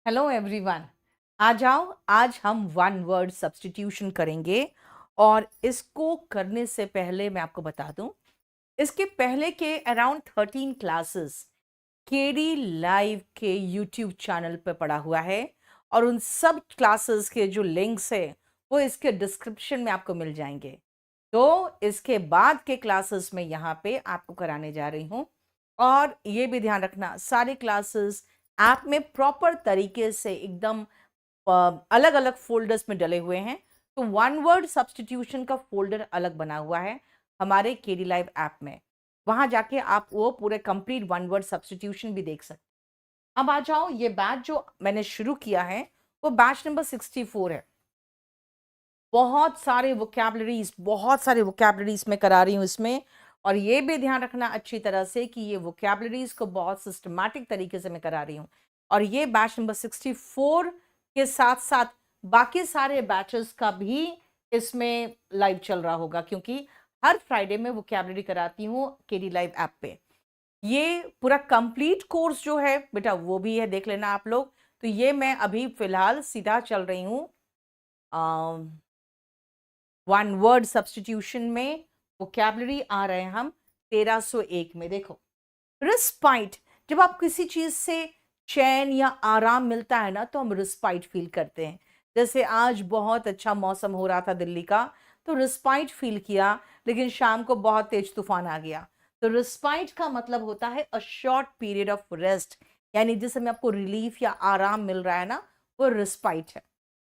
Hello everyone. आ जाओ, आज हम वन वर्ड सब्स्टिट्यूशन करेंगे। और इसको करने से पहले मैं आपको बता दूं, इसके पहले के अराउंड 13 क्लासेस केडी लाइव के यूट्यूब चैनल पे पड़ा हुआ है। और उन सब क्लासेस के जो लिंक्स है वो इसके डिस्क्रिप्शन में आपको मिल जाएंगे। तो इसके बाद के क्लासेस में यहाँ पे आपको कराने जा रही हूँ। और ये भी ध्यान रखना, सारे क्लासेस ऐप में प्रॉपर तरीके से एकदम अलग अलग फोल्डर्स में डले हुए हैं। तो वन वर्ड सब्स्टिट्यूशन का फोल्डर अलग बना हुआ है हमारे केडी लाइव ऐप में। वहां जाके आप वो पूरे कंप्लीट वन वर्ड सब्स्टिट्यूशन भी देख सकते हैं। अब आ जाओ, ये बैच जो मैंने शुरू किया है वो बैच नंबर 64 है। बहुत सारे वोकैबलरीज में करा रही हूँ इसमें। और ये भी ध्यान रखना अच्छी तरह से कि ये वोकैबलरीज को बहुत सिस्टमैटिक तरीके से मैं करा रही हूँ। और ये बैच नंबर 64 के साथ साथ बाकी सारे बैचेस का भी इसमें लाइव चल रहा होगा, क्योंकि हर फ्राइडे में वोकैबलरी कराती हूँ केडी लाइव ऐप पे। ये पूरा कंप्लीट कोर्स जो है बेटा वो भी है, देख लेना आप लोग। तो ये मैं अभी फिलहाल सीधा चल रही हूँ वन वर्ड सब्स्टिट्यूशन में। वोकैबलरी आ रहे हैं हम 1301 में। देखो, रिस्पाइट, जब आप किसी चीज से चैन या आराम मिलता है ना तो हम रिस्पाइट फील करते हैं। जैसे आज बहुत अच्छा मौसम हो रहा था दिल्ली का, तो रिस्पाइट फील किया, लेकिन शाम को बहुत तेज तूफान आ गया। तो रिस्पाइट का मतलब होता है a short period of rest, यानी जिस समय आपको रिलीफ या आराम मिल रहा है ना, वो रिस्पाइट है।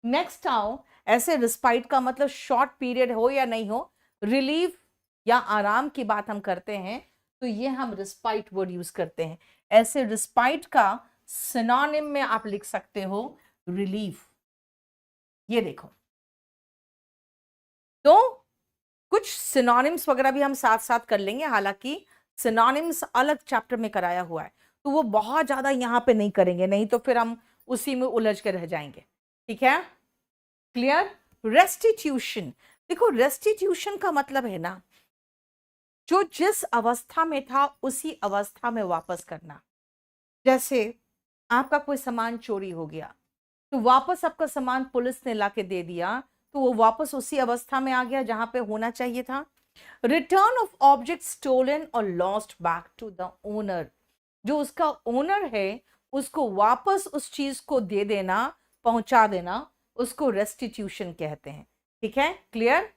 नेक्स्ट आओ, ऐसे रिस्पाइट का मतलब शॉर्ट पीरियड हो या नहीं हो, रिलीफ या आराम की बात हम करते हैं तो ये हम रिस्पाइट वर्ड यूज करते हैं। ऐसे रिस्पाइट का सिनोनिम में आप लिख सकते हो रिलीफ। ये देखो, तो कुछ सिनोनिम्स वगैरह भी हम साथ साथ कर लेंगे, हालांकि सिनोनिम्स अलग चैप्टर में कराया हुआ है तो वो बहुत ज्यादा यहाँ पे नहीं करेंगे, नहीं तो फिर हम उसी में उलझ के रह जाएंगे। ठीक है, क्लियर। रेस्टिट्यूशन, देखो रेस्टिट्यूशन का मतलब है ना, जो जिस अवस्था में था उसी अवस्था में वापस करना। जैसे आपका कोई सामान चोरी हो गया, तो वापस आपका सामान पुलिस ने लाके दे दिया, तो वो वापस उसी अवस्था में आ गया जहां पे होना चाहिए था। रिटर्न ऑफ ऑब्जेक्ट स्टोलन और lost back to the owner, जो उसका ओनर है उसको वापस उस चीज को दे देना, पहुंचा देना, उसको रेस्टिट्यूशन कहते हैं। ठीक है, क्लियर।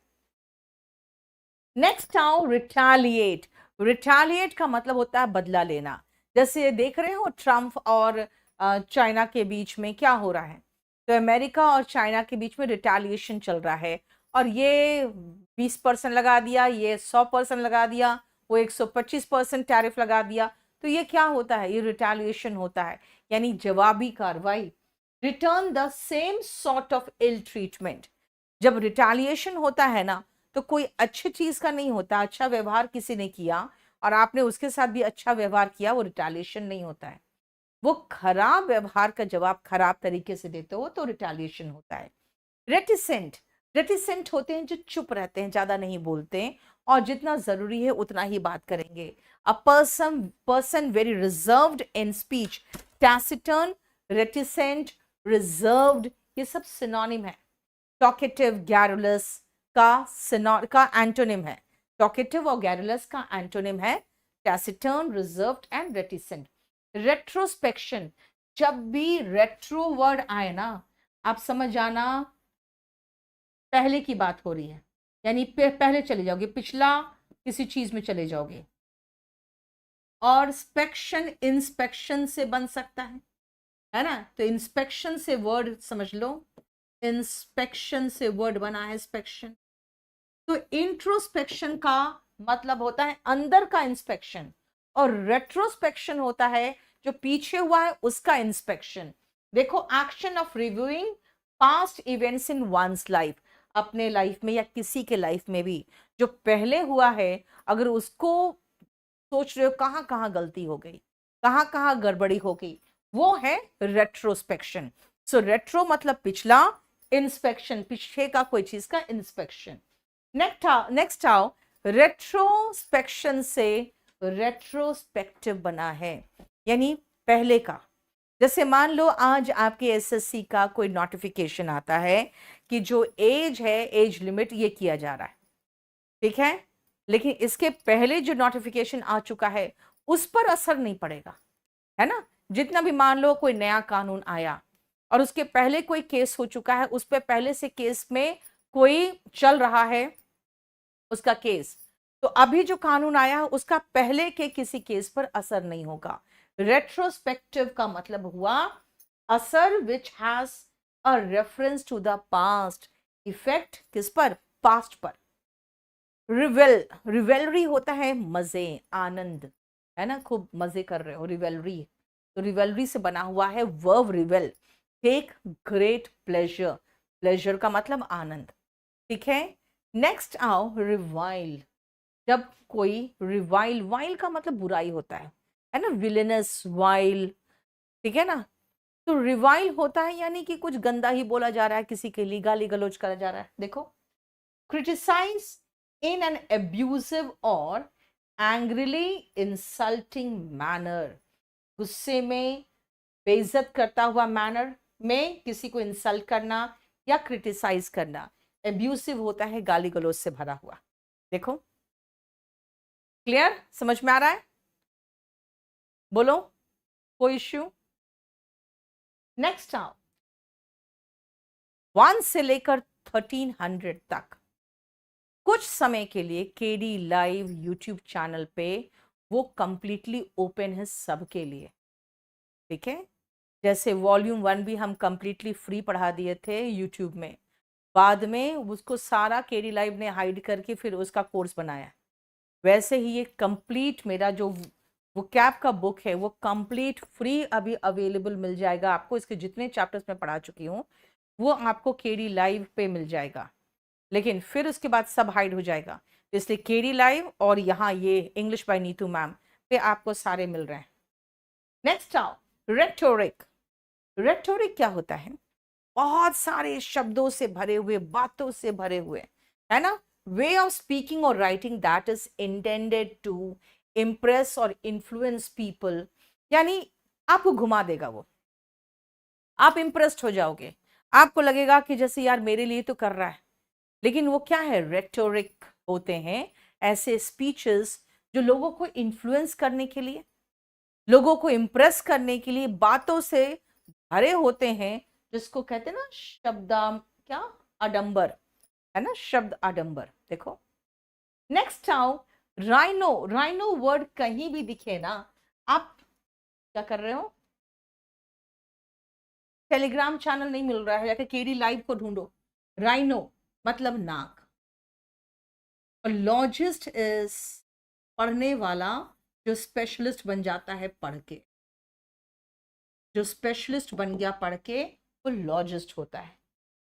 नेक्स्ट आओ, रिटालिएट। रिटालिएट का मतलब होता है बदला लेना। जैसे देख रहे हो ट्रम्प और चाइना के बीच में क्या हो रहा है, तो अमेरिका और चाइना के बीच में रिटालिएशन चल रहा है। और ये 20% लगा दिया, ये 100% लगा दिया, वो 125% टैरिफ लगा दिया। तो ये क्या होता है, ये रिटालिएशन होता है, यानी जवाबी कार्रवाई। Return the same sort of ill treatment. जब रिटालिएशन होता है ना, तो कोई अच्छी चीज का नहीं होता। अच्छा व्यवहार किसी ने किया और आपने उसके साथ भी अच्छा व्यवहार किया, वो रिटालिएशन नहीं होता है। वो खराब व्यवहार का जवाब खराब तरीके से देते हो तो रिटालिएशन होता है। रेटिसेंट, रेटिसेंट होते हैं जो चुप रहते हैं, ज्यादा नहीं बोलते हैं, और जितना जरूरी है उतना ही बात करेंगे। A person very reserved in speech. Taciturn, reticent, reserved, ये सब सिनोनिम है। टॉकेटिव, गैरुलस का एंटोनिम है। टॉकेटिव और गैरुलस का एंटोनिम है taciturn, reserved and reticent. Retrospection, जब भी रेट्रो वर्ड आए ना, आप समझ जाना पहले की बात हो रही है, यानी पहले चले जाओगे, पिछला किसी चीज में चले जाओगे। और स्पेक्शन इंस्पेक्शन से बन सकता है ना, तो इंस्पेक्शन से वर्ड समझ लो, इंस्पेक्शन से वर्ड बना है स्पेक्शन। तो इंट्रोस्पेक्शन का मतलब होता है अंदर का इंस्पेक्शन, और रेट्रोस्पेक्शन होता है जो पीछे हुआ है उसका इंस्पेक्शन। देखो, action of reviewing past events in one's life, अपने लाइफ में या किसी के लाइफ में भी जो पहले हुआ है, अगर उसको सोच रहे हो कहाँ कहाँ गलती हो गई, कहाँ कहाँ गड़बड़ी हो गई, वो है रेट्रोस्पेक्शन। सो रेट्रो मतलब पिछला, इंस्पेक्शन पीछे का कोई चीज का इंस्पेक्शन। नेक्स्ट आओ, रेट्रोस्पेक्शन से रेट्रोस्पेक्टिव बना है, यानी पहले का। जैसे मान लो आज आपके एसएससी का कोई नोटिफिकेशन आता है कि जो एज है, एज लिमिट ये किया जा रहा है, ठीक है, लेकिन इसके पहले जो नोटिफिकेशन आ चुका है उस पर असर नहीं पड़ेगा, है ना। जितना भी मान लो कोई नया कानून आया और उसके पहले कोई केस हो चुका है, उस पर पहले से केस में कोई चल रहा है उसका केस, तो अभी जो कानून आया है उसका पहले के किसी केस पर असर नहीं होगा। रेट्रोस्पेक्टिव का मतलब हुआ असर which has a reference to the past, effect किस पर, पास्ट पर। रिवेलरी होता है मजे, आनंद, है ना, खूब मजे कर रहे हो, रिवेलरी। तो रिवेलरी से बना हुआ है verb रिवेल, take great pleasure, pleasure का मतलब आनंद, ठीक है। नेक्स्ट आओ रिवाइल, जब कोई रिवाइल, वाइल का मतलब बुराई होता है ना, विलेनस वाइल, ठीक है ना। तो रिवाइल होता है यानी कि कुछ गंदा ही बोला जा रहा है, किसी के लिए गाली गलौज करा जा रहा है। देखो, क्रिटिसाइज इन एन एब्यूसिव और एंग्रीली इंसल्टिंग मैनर, गुस्से में, बेइज्जत करता हुआ मैनर में किसी को इंसल्ट करना या क्रिटिसाइज करना। एब्यूसिव होता है गाली गलौज से भरा हुआ। देखो, क्लियर, समझ में आ रहा है, बोलो, कोई इश्यू। नेक्स्ट आओ, 1 से लेकर 1300 तक कुछ समय के लिए केडी लाइव यूट्यूब चैनल पे वो कंप्लीटली ओपन है सबके लिए, ठीक है। जैसे वॉल्यूम 1 भी हम कंप्लीटली फ्री पढ़ा दिए थे यूट्यूब में, बाद में उसको सारा केडी लाइव ने हाइड करके फिर उसका कोर्स बनाया, वैसे ही ये कंप्लीट मेरा जो वो कैप का बुक है वो कंप्लीट फ्री अभी अवेलेबल मिल जाएगा आपको। इसके जितने चैप्टर्स मैं पढ़ा चुकी हूँ वो आपको केडी लाइव पे मिल जाएगा, लेकिन फिर उसके बाद सब हाइड हो जाएगा, इसलिए केडी लाइव और यहाँ ये इंग्लिश बाय नीतू मैम पे आपको सारे मिल रहे हैं। नेक्स्ट आओ, रेटोरिक। रेटोरिक क्या होता है, बहुत सारे शब्दों से भरे हुए, बातों से भरे हुए, है ना, वे ऑफ स्पीकिंग और writing that is intended to impress और इन्फ्लुएंस पीपल, यानी आपको घुमा देगा वो, आप इम्प्रेस्ड हो जाओगे, आपको लगेगा कि जैसे यार मेरे लिए तो कर रहा है, लेकिन वो क्या है, रेटोरिक होते हैं ऐसे स्पीचेस जो लोगों को इन्फ्लुएंस करने के लिए, लोगों को इम्प्रेस करने के लिए बातों से भरे होते हैं, जिसको कहते हैं ना शब्दा, क्या, आडंबर, है ना, शब्द आडंबर। देखो, नेक्स्ट आओ, राइनो। राइनो वर्ड कहीं भी दिखे ना, आप क्या कर रहे हो, टेलीग्राम चैनल नहीं मिल रहा है, जाके केडी लाइव को ढूंढो। राइनो मतलब नाक, और लॉजिस्ट इज पढ़ने वाला, जो स्पेशलिस्ट बन जाता है पढ़ के, जो स्पेशलिस्ट बन गया पढ़ के वो लॉजिस्ट होता है,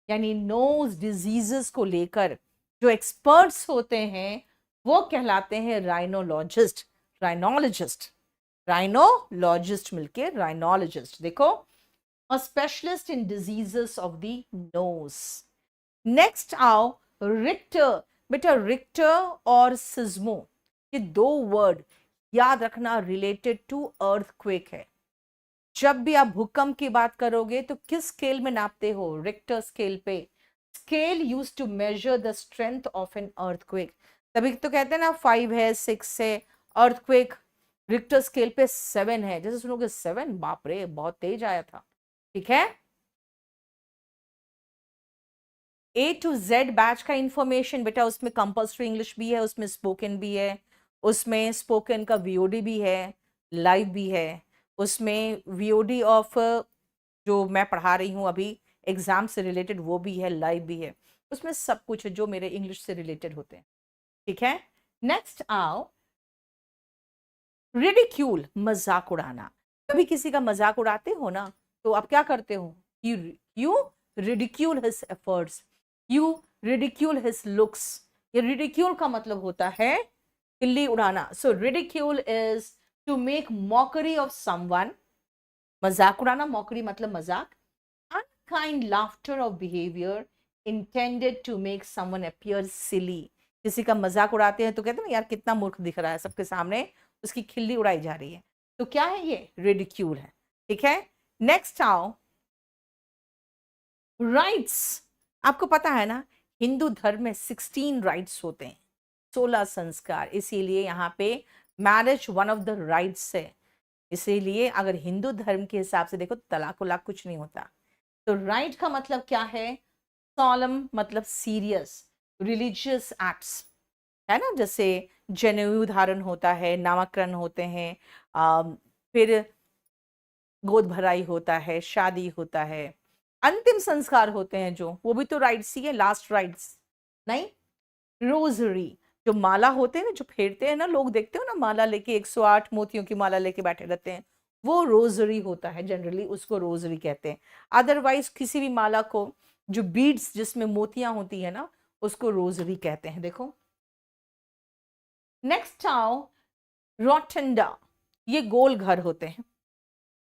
यानी नोज डिजीजेस को लेकर जो एक्सपर्ट्स होते हैं वो कहलाते हैं राइनोलॉजिस्ट, राइनोलॉजिस्ट, राइनोलॉजिस्ट मिलके राइनोलॉजिस्ट। देखो, a specialist in diseases of the nose. Next आओ, रिक्टर। बेटा रिक्टर और सिज्मो ये दो वर्ड याद रखना, रिलेटेड टू अर्थक्वेक है। जब भी आप भूकंप की बात करोगे तो किस स्केल में नापते हो, रिक्टर स्केल पे। Scale use to measure the strength of an earthquake, तभी तो कहते हैं ना 5 है, 6 है, अर्थक्वेक रिक्टर स्केल पे 7 है। जैसे सुनोगे 7, बाप रे बहुत तेज आया था, ठीक है। A to Z बैच का इंफॉर्मेशन बेटा, उसमें कंपल्सरी इंग्लिश भी है, उसमें स्पोकन भी है, उसमें स्पोकन का VOD भी है, लाइव भी है, उसमें VOD ऑफ जो मैं पढ़ा रही हूँ अभी एग्जाम से रिलेटेड वो भी है, लाइव भी है, उसमें सब कुछ है जो मेरे इंग्लिश से रिलेटेड होते हैं, ठीक है। नेक्स्ट आओ, रिडिक्यूल, मजाक उड़ाना। कभी किसी का मजाक उड़ाते हो ना तो आप क्या करते हो, you ridicule his efforts, you ridicule his looks. ये रिडिक्यूल का मतलब होता है खिल्ली उड़ाना। So ridicule is to make mockery of someone, मजाक उड़ाना, मॉकरी मतलब मजाक, unkind laughter of behaviour intended to make someone appear silly. किसी का मजाक उड़ाते हैं तो कहते हैं ना यार कितना मूर्ख दिख रहा है, सबके सामने उसकी खिल्ली उड़ाई जा रही है, तो क्या है ये, रिडिक्यूल है, ठीक है। नेक्स्ट आओ, राइट्स। आपको पता है ना, हिंदू धर्म में 16 राइट्स होते हैं, 16 संस्कार, इसीलिए यहाँ पे marriage one of the rights है। इसीलिए अगर हिंदू धर्म के हिसाब से देखो, तलाक उलाक कुछ नहीं होता। तो राइट का मतलब क्या है? सॉलम मतलब सीरियस, रिलीजियस एक्ट्स, है ना, जैसे जनेऊ धारण होता है, नामकरण होते हैं, फिर गोद भराई होता है, शादी होता है, अंतिम संस्कार होते हैं जो, वो भी तो राइट्स ही है, लास्ट राइट्स नहीं। रोजरी, जो माला होते हैं ना, जो फेरते हैं ना लोग, देखते हो ना माला लेके 108 मोतियों की माला लेके बैठे रहते हैं, वो रोजरी होता है, जनरली उसको रोजरी कहते हैं। अदरवाइज किसी भी माला को, जो बीड्स जिसमें मोतियां होती है ना, उसको रोजरी कहते हैं। देखो नेक्स्ट आओ, रोटंडा, ये गोल घर होते हैं।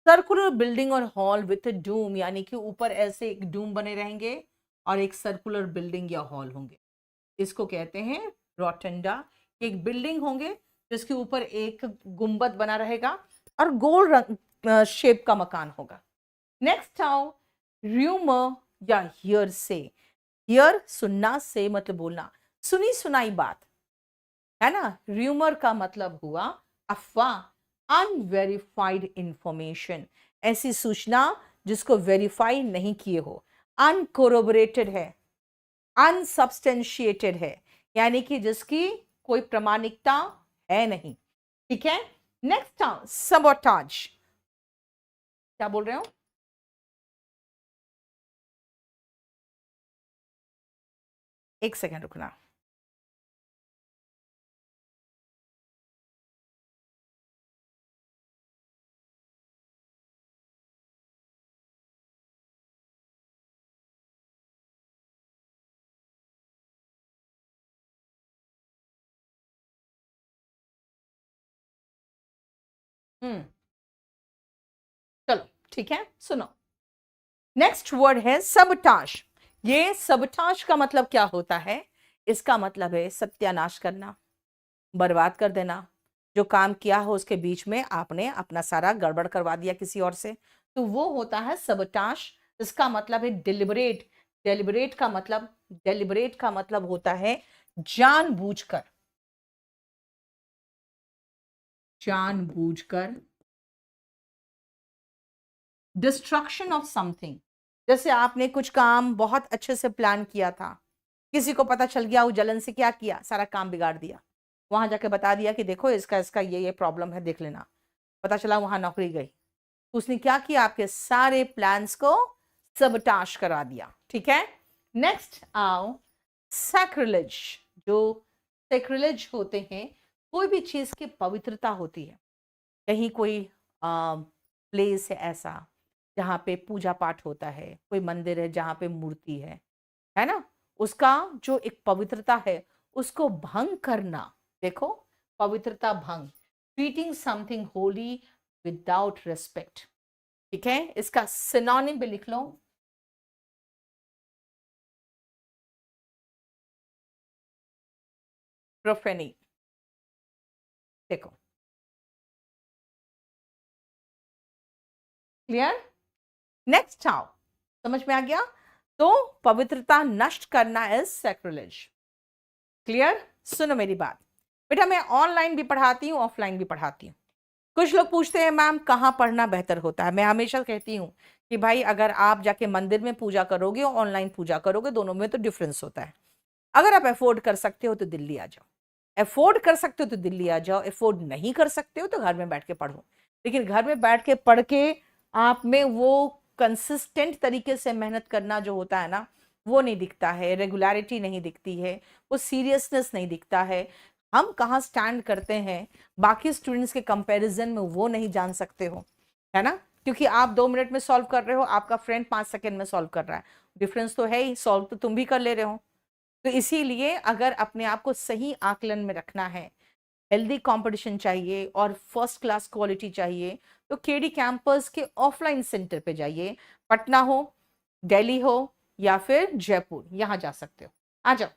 सर्कुलर बिल्डिंग और हॉल विथ डूम, यानी कि ऊपर ऐसे एक डूम बने रहेंगे और एक सर्कुलर बिल्डिंग या हॉल होंगे, इसको कहते हैं रोटंडा। एक बिल्डिंग होंगे जिसके ऊपर एक गुंबद बना रहेगा और गोल रंग शेप का मकान होगा। नेक्स्ट आओ, र्यूमर या हियर से। हियर सुनना, से मतलब बोलना, सुनी सुनाई बात, है ना। र्यूमर का मतलब हुआ अफवाह, अनवेरिफाइड इंफॉर्मेशन, ऐसी सूचना जिसको वेरीफाई नहीं किए हो, अनकोरोबरेटेड है, अनसब्सटेंशिएटेड है, यानी कि जिसकी कोई प्रामाणिकता है नहीं। ठीक है। नेक्स्ट सबोटाज, क्या बोल रहे हो? एक सेकेंड रुकना। चलो ठीक है, सुनो। नेक्स्ट वर्ड है सबटाश। ये सबटाश का मतलब क्या होता है? इसका मतलब है सत्यानाश करना, बर्बाद कर देना। जो काम किया हो उसके बीच में आपने अपना सारा गड़बड़ करवा दिया किसी और से, तो वो होता है सबटाश। इसका मतलब है डिलिबरेट। डिलिबरेट का मतलब होता है जानबूझकर, जानबूझकर डिस्ट्रक्शन ऑफ समथिंग। जैसे आपने कुछ काम बहुत अच्छे से प्लान किया था, किसी को पता चल गया, वो जलन से क्या किया, सारा काम बिगाड़ दिया। वहां जाके बता दिया कि देखो इसका इसका ये प्रॉब्लम है, देख लेना। पता चला वहां नौकरी गई। उसने क्या किया? आपके सारे प्लान्स को सबटाश करा दिया। ठीक है। नेक्स्ट आओ, सैक्रिलेज। जो सैक्रिलेज होते हैं, कोई भी चीज की पवित्रता होती है। कहीं कोई प्लेस है ऐसा जहाँ पे पूजा पाठ होता है, कोई मंदिर है जहाँ पे मूर्ति है ना, उसका जो एक पवित्रता है उसको भंग करना। देखो, पवित्रता भंग, treating something Holi without respect. ठीक है, इसका सिनोनिम भी लिख लो, प्रोफेनी। देखो, क्लियर? नेक्स्ट आओ, समझ में आ गया? तो पवित्रता नष्ट करना इज सैक्रिलेज। क्लियर? सुनो मेरी बात बेटा, मैं ऑनलाइन भी पढ़ाती हूँ, ऑफलाइन भी पढ़ाती हूँ। कुछ लोग पूछते हैं मैम कहाँ पढ़ना बेहतर होता है। मैं हमेशा कहती हूँ कि भाई अगर आप जाके मंदिर में पूजा करोगे और ऑनलाइन पूजा करोगे, दोनों में तो डिफरेंस होता है। अगर आप अफोर्ड कर सकते हो तो दिल्ली आ जाओ, अफोर्ड कर सकते हो तो दिल्ली आ जाओ, अफोर्ड नहीं कर सकते हो तो घर में बैठ के पढ़ो। लेकिन घर में बैठ के पढ़ के आप में वो कंसिस्टेंट तरीके से मेहनत करना जो होता है ना, वो नहीं दिखता है, रेगुलरिटी नहीं दिखती है, वो सीरियसनेस नहीं दिखता है। हम कहाँ स्टैंड करते हैं बाकी स्टूडेंट्स के कंपैरिजन में, वो नहीं जान सकते हो, है ना। क्योंकि आप 2 मिनट में सॉल्व कर रहे हो, आपका फ्रेंड 5 सेकंड में सॉल्व कर रहा है, डिफरेंस तो है ही, सॉल्व तो तुम भी कर ले रहे हो। तो इसीलिए अगर अपने आप को सही आकलन में रखना है, हेल्दी कंपटीशन चाहिए और फर्स्ट क्लास क्वालिटी चाहिए, तो केडी कैंपस के ऑफलाइन सेंटर पे जाइए। पटना हो, दिल्ली हो या फिर जयपुर, यहां जा सकते हो। आ जाओ।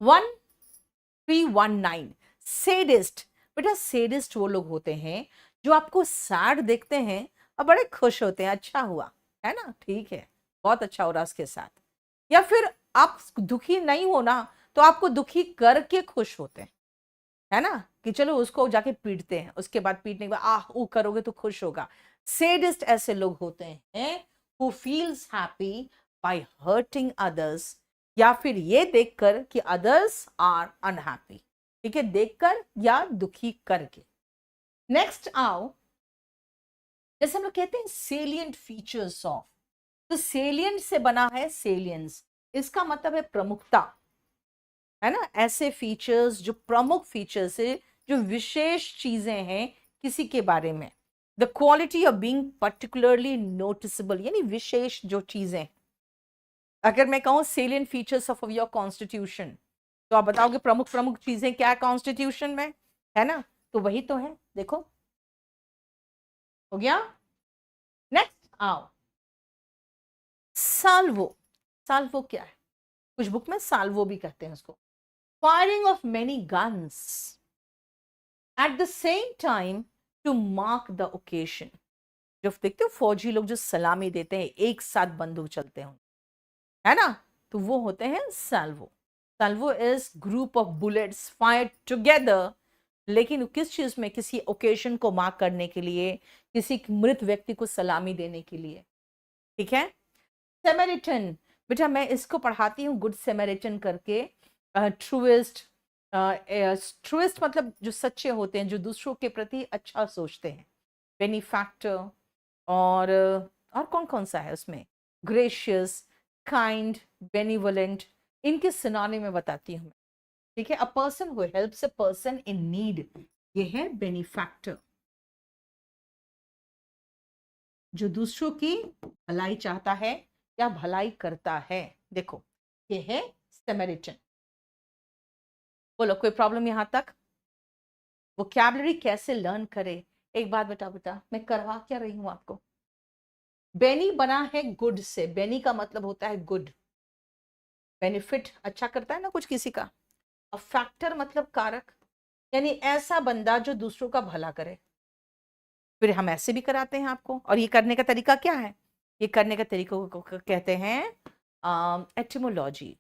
1319, सेडिस्ट। बेटा सेडिस्ट वो लोग होते हैं जो आपको सैड देखते हैं और बड़े खुश होते हैं, अच्छा हुआ, है ना, ठीक है, बहुत अच्छा हो रहा उसके साथ। या फिर आप दुखी नहीं हो ना, तो आपको दुखी करके खुश होते हैं, है ना, कि चलो उसको जाके पीटते हैं, उसके बाद पीटने के बाद आह ऊ करोगे तो खुश होगा। सेडिस्ट ऐसे लोग होते हैं who feels happy by hurting others, या फिर ये देखकर कि अदर्स आर अनहैप्पी, ठीक है, देखकर या दुखी करके। नेक्स्ट आओ, जैसे हम लोग कहते हैं सेलिएंट फीचर्स ऑफ, तो सेलिएंट से बना है सेलियंस, इसका मतलब है प्रमुखता, है ना, ऐसे फीचर्स जो प्रमुख फीचर्स है, जो विशेष चीजें हैं किसी के बारे में। The quality of being particularly noticeable, यानी विशेष जो चीजें। अगर मैं कहूं salient features of your constitution, तो आप बताओगे प्रमुख प्रमुख चीजें क्या है कॉन्स्टिट्यूशन में, है ना, तो वही तो है, देखो हो गया। नेक्स्ट आओ, साल्वो। साल्वो क्या है, कुछ बुक में साल्वो भी कहते हैं उसको। Firing of many guns at the same time to mark the occasion. जो देखते हो फौजी लोग जो सलामी देते हैं, एक साथ बंदूक चलते हैं, है ना, तो वो होते हैं Salvo. Salvo is group of bullets fired together, लेकिन किस चीज में, किसी ओकेशन को मार्क करने के लिए, किसी मृत व्यक्ति को सलामी देने के लिए, ठीक है। सेमेरिटन, बेटा मैं इसको पढ़ाती हूँ गुड सेमेरिटन करके। ट्रूएस्ट, ट्रूएस्ट मतलब जो सच्चे होते हैं, जो दूसरों के प्रति अच्छा सोचते हैं। बेनिफैक्टर, और कौन कौन सा है उसमें, ग्रेशियस, काइंड, बेनिवोलेंट, इनके सिनोनिम में बताती हूँ, ठीक है। A person who helps a person in need, ये है बेनिफैक्टर, जो दूसरों की भलाई चाहता है या भलाई करता है, देखो ये है सेमेरिटन। बोलो कोई प्रॉब्लम यहां तक, वोकैबुलरी कैसे लर्न करे। एक बात बता बेटा, मैं करवा क्या रही हूं आपको। बेनी बना है गुड से, बेनी का मतलब होता है गुड, बेनिफिट, अच्छा करता है ना कुछ किसी का। और फैक्टर मतलब कारक, यानी ऐसा बंदा जो दूसरों का भला करे। फिर हम ऐसे भी कराते हैं आपको, और ये करने का तरीका क्या है, ये करने का तरीका को कहते हैं एटिमोलॉजी,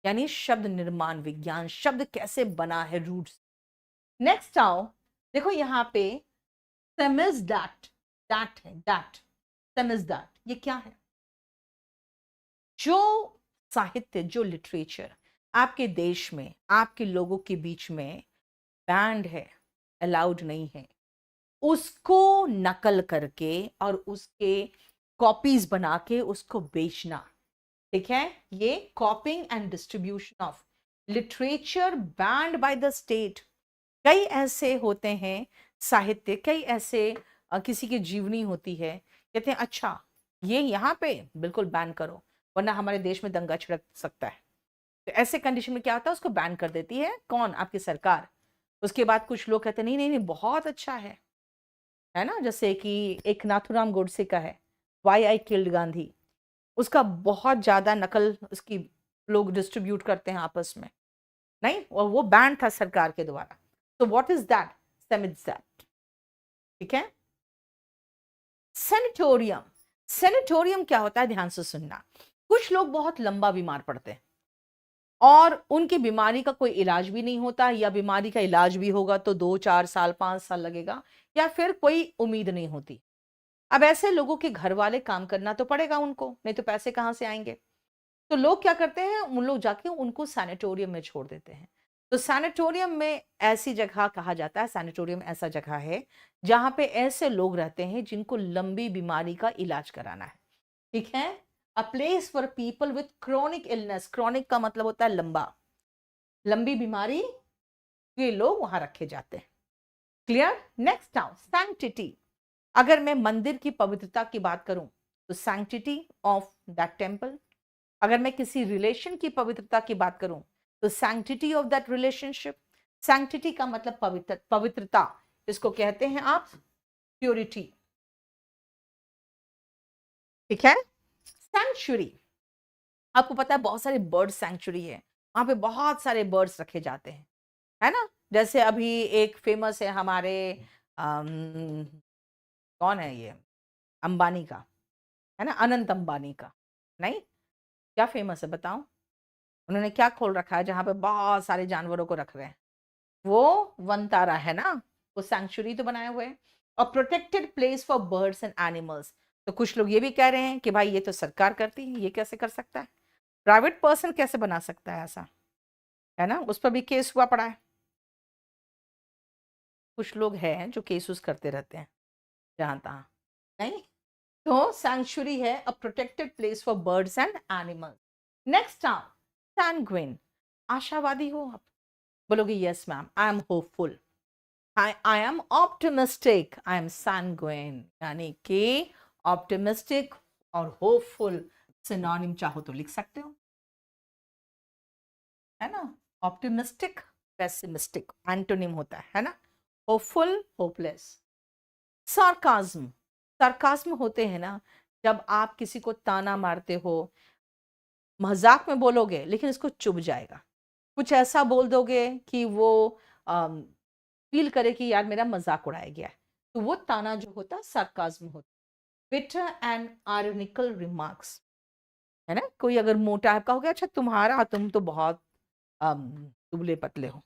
यानी शब्द निर्माण विज्ञान, शब्द कैसे बना है रूट्स। नेक्स्ट आओ, देखो यहाँ पे सेमिज़दैट, दैट है, दैट, सेमिज़दैट ये क्या है। जो साहित्य, जो लिटरेचर आपके देश में, आपके लोगों के बीच में बैंड है, अलाउड नहीं है, उसको नकल करके और उसके कॉपीज बना के उसको बेचना, ठीक है, ये कॉपिंग and distribution of literature band by the state. कई ऐसे होते हैं साहित्य, कई ऐसे किसी की जीवनी होती है, कहते हैं अच्छा ये यहाँ पे बिल्कुल बैन करो, वरना हमारे देश में दंगा छिड़क सकता है। तो ऐसे कंडीशन में क्या होता है, उसको बैन कर देती है कौन, आपकी सरकार। उसके बाद कुछ लोग कहते हैं नहीं नहीं नहीं बहुत अच्छा है ना, जैसे कि एक नाथुराम गोडसे का है, वाई आई किल्ड गांधी, उसका बहुत ज्यादा नकल उसकी लोग डिस्ट्रीब्यूट करते हैं आपस में, नहीं, और वो बैन था सरकार के द्वारा। तो व्हाट इज दैट, सेमिज़दैट, ठीक है। सेनेटोरियम, सेनेटोरियम क्या होता है, ध्यान से सुनना। कुछ लोग बहुत लंबा बीमार पड़ते हैं और उनकी बीमारी का कोई इलाज भी नहीं होता, या बीमारी का इलाज भी होगा तो 2-4 साल 5 साल लगेगा, या फिर कोई उम्मीद नहीं होती। अब ऐसे लोगों के घर वाले काम करना तो पड़ेगा उनको, नहीं तो पैसे कहां से आएंगे। तो लोग क्या करते हैं, उन लोग जाके उनको सैनिटोरियम में छोड़ देते हैं। तो सैनिटोरियम में ऐसी जगह कहा जाता है, सैनिटोरियम ऐसा जगह है जहां पे ऐसे लोग रहते हैं जिनको लंबी बीमारी का इलाज कराना है, ठीक है। A place for people with chronic illness, chronic का मतलब होता है लंबा, लंबी बीमारी के लोग वहां रखे जाते हैं, क्लियर। नेक्स्ट नाउ सैंक्टिटी, अगर मैं मंदिर की पवित्रता की बात करूं तो सैंक्टिटी ऑफ दैट टेम्पल। अगर मैं किसी रिलेशन की पवित्रता की बात करूं तो sanctity of that relationship. Sanctity का मतलब पवित्रता, इसको कहते हैं आप प्योरिटी, ठीक है। सैंक्चुरी, आपको पता है बहुत सारे बर्ड सैंक्चुरी है, वहां पे बहुत सारे बर्ड्स रखे जाते हैं, है ना। जैसे अभी एक फेमस है हमारे कौन है ये, अंबानी का, है ना, अनंत अंबानी का। नहीं, क्या फेमस है बताओ? उन्होंने क्या खोल रखा है जहां पे बहुत सारे जानवरों को रख रहे हैं? वो वनतारा है ना, वो सैंक्चुरी तो बनाए हुए हैं, और protected place for birds and animals. तो कुछ लोग ये भी कह रहे हैं कि भाई ये तो सरकार करती है, ये कैसे कर सकता है, प्राइवेट पर्सन कैसे बना सकता है ऐसा, है ना, उस पर भी केस हुआ पड़ा है। कुछ लोग हैं जो केस उस करते रहते हैं जहां तहां। नहीं, तो सैंक्चुरी है, a protected place for birds and animals. Next term, sanguine, आशावादी हो आप? बोलोगे yes ma'am, I am hopeful, I am optimistic, I am sanguine, यानी कि ऑप्टिमिस्टिक और होपफुल सिनोनिम चाहो तो लिख सकते हो, है ना। ऑप्टिमिस्टिक पेसिमिस्टिक एंटोनिम होता है ना, होपफुल होपलेस। सार्काज्म, सार्काज्म होते हैं ना जब आप किसी को ताना मारते हो, मजाक में बोलोगे लेकिन इसको चुभ जाएगा, कुछ ऐसा बोल दोगे कि वो फील करे कि यार मेरा मजाक उड़ाया गया है, तो वो ताना जो होता है सार्काज्म होता है। बिटर एंड आयरनिकल रिमार्क्स, है ना, कोई अगर मोटा है कहोगे अच्छा तुम्हारा, तुम तो बहुत दुबले पतले हो,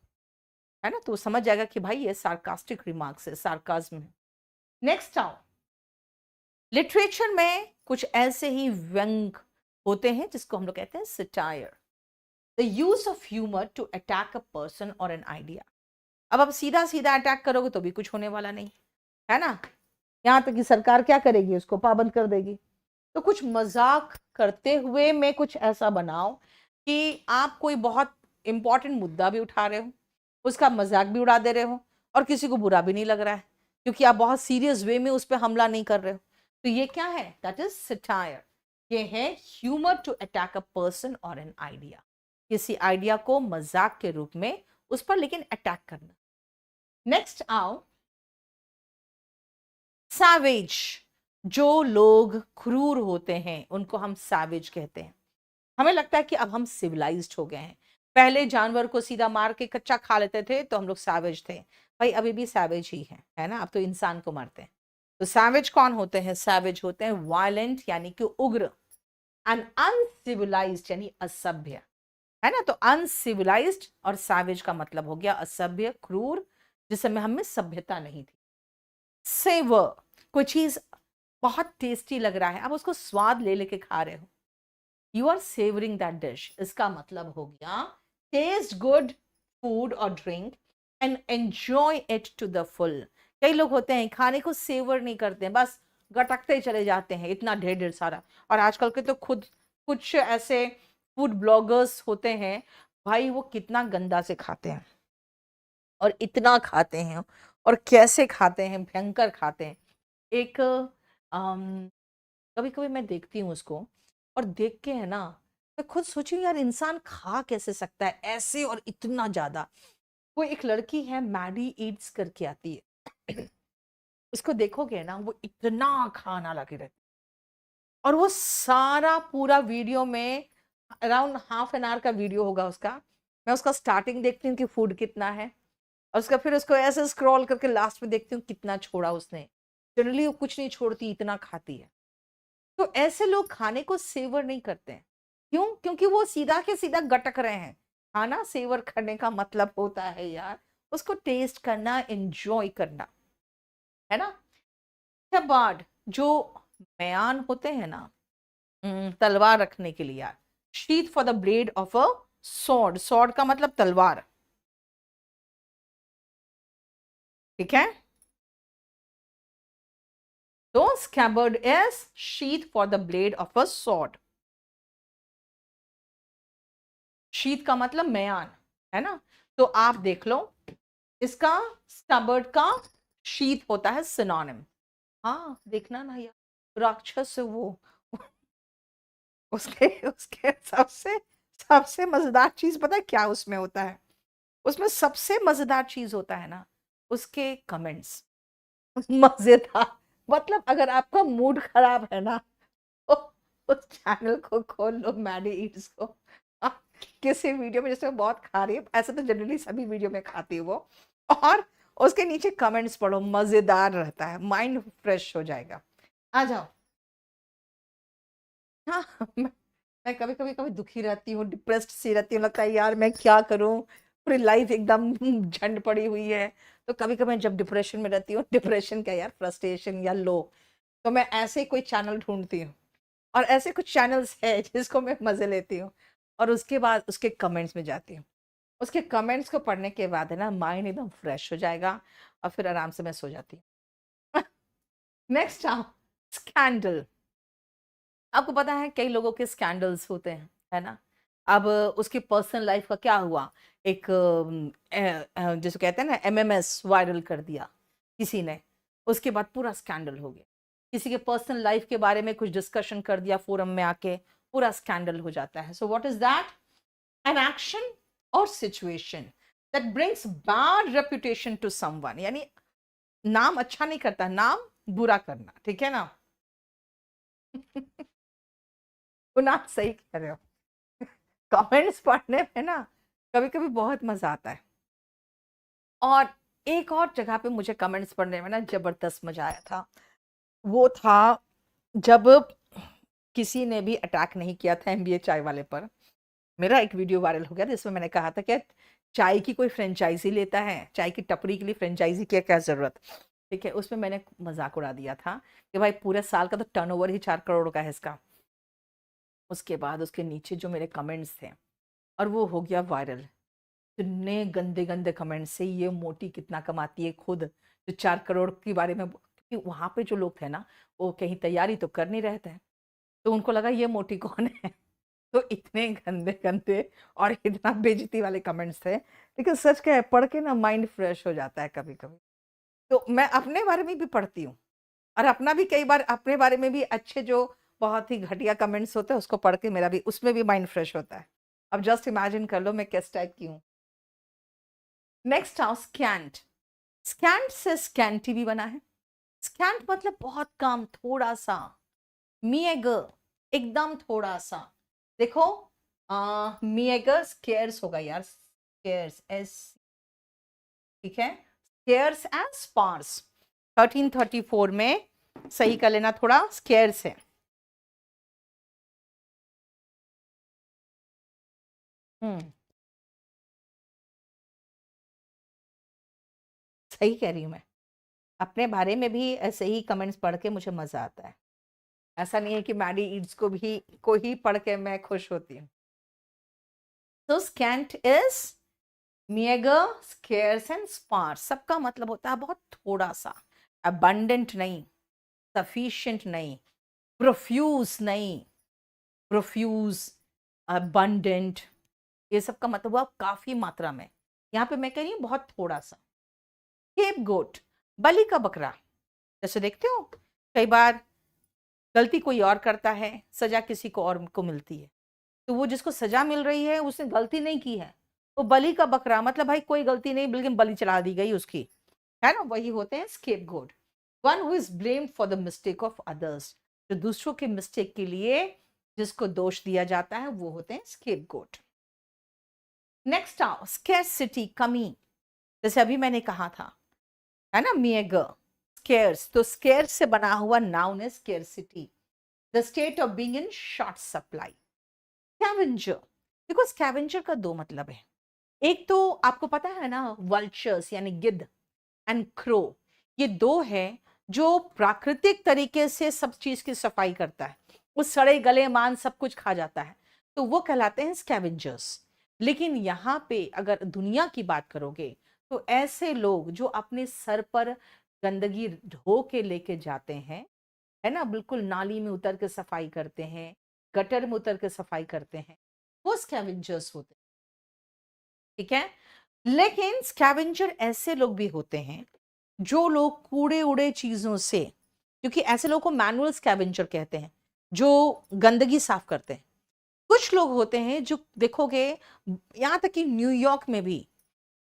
है ना, तो वो समझ जाएगा कि भाई ये सार्कास्टिक रिमार्क्स है, सार्काज्म है। नेक्स्ट आओ, लिटरेचर में कुछ ऐसे ही व्यंग होते हैं जिसको हम लोग कहते हैं satire, the use of humour to attack a person और एन आइडिया। अब आप सीधा सीधा अटैक करोगे तो भी कुछ होने वाला नहीं, है ना, यहाँ तक कि सरकार क्या करेगी, उसको पाबंद कर देगी। तो कुछ मजाक करते हुए में कुछ ऐसा बनाओ कि आप कोई बहुत इंपॉर्टेंट मुद्दा भी उठा रहे हो, उसका मजाक भी उड़ा दे रहे हो, और किसी को बुरा भी नहीं लग रहा है क्योंकि आप बहुत सीरियस वे में उस पर हमला नहीं कर रहे हो। तो ये क्या है, दैट इज सटायर। ये है humour to attack a person और एन आइडिया, किसी आइडिया को मजाक के रूप में उस पर लेकिन अटैक करना। नेक्स्ट आओ, सैवेज, जो लोग क्रूर होते हैं उनको हम सैवेज कहते हैं। हमें लगता है कि अब हम सिविलाइज्ड हो गए हैं, पहले जानवर को सीधा मार के कच्चा खा लेते थे तो हम लोग सैवेज थे, भाई अभी भी सैवेज ही है ना, अब तो इंसान को मारते हैं। तो सैवेज कौन होते हैं? सैवेज होते हैं वायलेंट यानी कि उग्र, एंड अनसिविलाइज्ड यानी असभ्य, है ना। तो अनसिविलाइज्ड और सैवेज का मतलब हो गया असभ्य, क्रूर, जिस समय हमें सभ्यता नहीं थी। सेवर, कोई चीज बहुत टेस्टी लग रहा है, आप उसको स्वाद ले लेके खा रहे हो, you are savouring that dish, इसका मतलब हो गया टेस्ट गुड फूड और drink and enjoy it to the full. कई लोग होते हैं खाने को सेवर नहीं करते हैं, बस गटकते चले जाते हैं इतना ढेर ढेर सारा। और आजकल के तो खुद कुछ ऐसे फूड ब्लॉगर्स होते हैं, भाई वो कितना गंदा से खाते हैं और इतना खाते हैं, और कैसे खाते हैं, भयंकर खाते हैं। एक कभी कभी मैं देखती हूँ उसको, और देख के है ना, मैं खुद सोची यार इंसान खा कैसे सकता है ऐसे और इतना ज्यादा। वो एक लड़की है, मैडी ईट्स करके आती है, उसको देखोगे ना वो इतना खाना लगे रहती, और वो सारा पूरा वीडियो में अराउंड हाफ एन आवर का वीडियो होगा उसका, मैं उसका स्टार्टिंग देखती हूँ कि फूड कितना है, और उसका फिर उसको ऐसे स्क्रॉल करके लास्ट में देखती हूँ कितना छोड़ा उसने। जनरली वो कुछ नहीं छोड़ती, इतना खाती है। तो ऐसे लोग खाने को सेवर नहीं करते हैं, क्यों? क्योंकि वो सीधा के सीधा गटक रहे हैं। खाना सेवर करने का मतलब होता है यार उसको टेस्ट करना, एंजॉय करना, है ना। बार्ड, जो बयान होते हैं ना, तलवार रखने के लिए यार, sheath for the blade of a sword, sword का मतलब तलवार, ठीक है। तो scabbard is sheath for the blade of a sword, sheath का मतलब म्यान, है ना। तो आप देख लो, इसका स्टबर्ड का शीत होता है सिनोनिम। हाँ देखना ना यार, राक्षस है वो, उसके उसके सबसे सबसे मजेदार चीज पता है क्या उसमें होता है? उसमें सबसे मजेदार चीज होता है ना उसके कमेंट्स, मजेदार। मतलब अगर आपका मूड खराब है ना, तो उस चैनल को खोल लो, मैडी ईट्स को, किसी वीडियो में जैसे वो बहुत खा रही है, ऐसे तो जनरली सभी वीडियो में खाती है वो, और उसके नीचे कमेंट्स पढ़ो, मजेदार रहता है, माइंड फ्रेश हो जाएगा। आ जाओ। हाँ मैं कभी कभी कभी दुखी रहती हूँ, डिप्रेस्ड सी रहती हूँ, लगता है यार मैं क्या करूँ, पूरी लाइफ एकदम झंड पड़ी हुई है। तो कभी कभी जब डिप्रेशन में रहती हूँ, डिप्रेशन क्या यार, फ्रस्ट्रेशन या लो, तो मैं ऐसे कोई चैनल ढूंढती हूँ, और ऐसे कुछ चैनल्स है जिसको मैं मजे लेती हूँ, और उसके बाद उसके कमेंट्स में जाती हूँ। उसके कमेंट्स को पढ़ने के बाद है ना, माइंड एकदम फ्रेश हो जाएगा, और फिर आराम से मैं सो जाती हूँ। Next scandal. आपको पता है कई लोगों के स्कैंडल्स होते हैं, है ना। अब उसकी पर्सनल लाइफ का क्या हुआ, एक जैसे कहते हैं ना, एमएमएस वायरल कर दिया किसी ने, उसके बाद पूरा स्कैंडल हो गया। किसी के पर्सनल लाइफ के बारे में कुछ डिस्कशन कर दिया फोरम में आके, पूरा स्कैंडल हो जाता है। So what is that? An action और situation that brings bad reputation to someone, यानी नाम अच्छा नहीं करता, नाम बुरा करना, ठीक है ना। वो ना, सही कह रहे हो। कमेंट्स पढ़ने में ना कभी कभी बहुत मजा आता है। और एक और जगह पे मुझे कमेंट्स पढ़ने में ना जबरदस्त मजा आया था, वो था जब किसी ने भी अटैक नहीं किया था एमबीए चाय वाले पर। मेरा एक वीडियो वायरल हो गया था जिसमें मैंने कहा था कि चाय की कोई फ्रेंचाइजी लेता है, चाय की टपरी के लिए फ्रेंचाइजी की क्या जरूरत। ठीक है, उसमें मैंने मजाक उड़ा दिया था कि भाई पूरे साल का तो टर्नओवर ही 4 करोड़ का है इसका। उसके बाद उसके नीचे जो मेरे कमेंट्स थे, और वो हो गया वायरल। इतने गंदे गंदे कमेंट से, ये मोटी कितना कमाती है खुद, जो 4 करोड़ के बारे में, क्योंकि वहां पे जो लोग थे ना, वो कहीं तैयारी तो कर नहीं रहे थे, तो उनको लगा ये मोटी कौन है। तो इतने गंदे गंदे और इतना बेइज्जती वाले कमेंट्स थे, लेकिन सच क्या है, पढ़ के ना माइंड फ्रेश हो जाता है कभी कभी। तो मैं अपने बारे में भी पढ़ती हूँ, और अपना भी कई बार अपने बारे में भी अच्छे जो बहुत ही घटिया कमेंट्स होते हैं उसको पढ़ के मेरा भी उसमें भी माइंड फ्रेश होता है। अब जस्ट इमेजिन कर लो मैं किस टाइप की हूँ। नेक्स्ट आओ स्कैंट। स्कैंट से स्कैंटी भी बना है। स्कैंट मतलब बहुत कम, थोड़ा सा। मिएगर, एकदम थोड़ा सा। देखो, मिएगर स्केयर्स होगा यार, स्केयर्स एस, ठीक है, स्केयर्स एंड स्पार्स। 1334 में सही कर लेना, थोड़ा स्केयर्स है। हम्म, सही कह रही हूँ मैं। अपने बारे में भी ऐसे ही कमेंट्स पढ़ के मुझे मजा आता है। ऐसा नहीं है कि मैडी ईड्स को ही पढ़ के मैं खुश होती हूँ। तो scant is meagre, scarce and sparse. सबका मतलब होता है बहुत थोड़ा सा, अबंडेंट नहीं, सफिशिएंट नहीं, प्रोफ्यूज नहीं, प्रोफ्यूज, अबंडेंट, ये सब का मतलब हुआ काफी मात्रा में। यहाँ पे मैं कह रही हूँ बहुत थोड़ा सा। स्केप गोट, बलि का बकरा। जैसे देखते हो कई बार गलती कोई और करता है, सजा किसी को और को मिलती है, तो वो जिसको सजा मिल रही है उसने गलती नहीं की है, तो बलि का बकरा मतलब भाई कोई गलती नहीं, बल्कि बलि चढ़ा दी गई उसकी, है ना, वही होते हैं scapegoat. One who is blamed for the mistake of others, जो दूसरों के मिस्टेक के लिए जिसको दोष दिया जाता है वो होते हैं स्केप गोट। नेक्स्ट आओ स्कैरसिटी, कमी। जैसे अभी मैंने कहा था, है ना, मिएगर, स्केर्स, तो स्केर्स से बना हुआ नाउन है scarcity, the state of being in short supply. Scavenger, देखो स्कैवेंजर का दो मतलब है। एक तो आपको पता है ना, वल्चर्स यानी गिद्ध, एंड क्रो, ये दो है जो प्राकृतिक तरीके से सब चीज की सफाई करता है, वो सड़े गले मान सब कुछ खा जाता है, तो वो कहलाते हैं स्कैवेंजर्स। लेकिन यहाँ पे अगर दुनिया की बात करोगे, तो ऐसे लोग जो अपने सर पर गंदगी ढो के लेके जाते हैं, है ना, बिल्कुल नाली में उतर के सफाई करते हैं, गटर में उतर के सफाई करते हैं, वो स्कैवेंजर्स होते हैं, ठीक है। लेकिन स्कैवेंजर ऐसे लोग भी होते हैं जो लोग कूड़े उड़े चीजों से, क्योंकि ऐसे लोगों को मैनुअल स्कैवेंजर कहते हैं, जो गंदगी साफ करते हैं। कुछ लोग होते हैं जो देखोगे, यहां तक कि न्यूयॉर्क में भी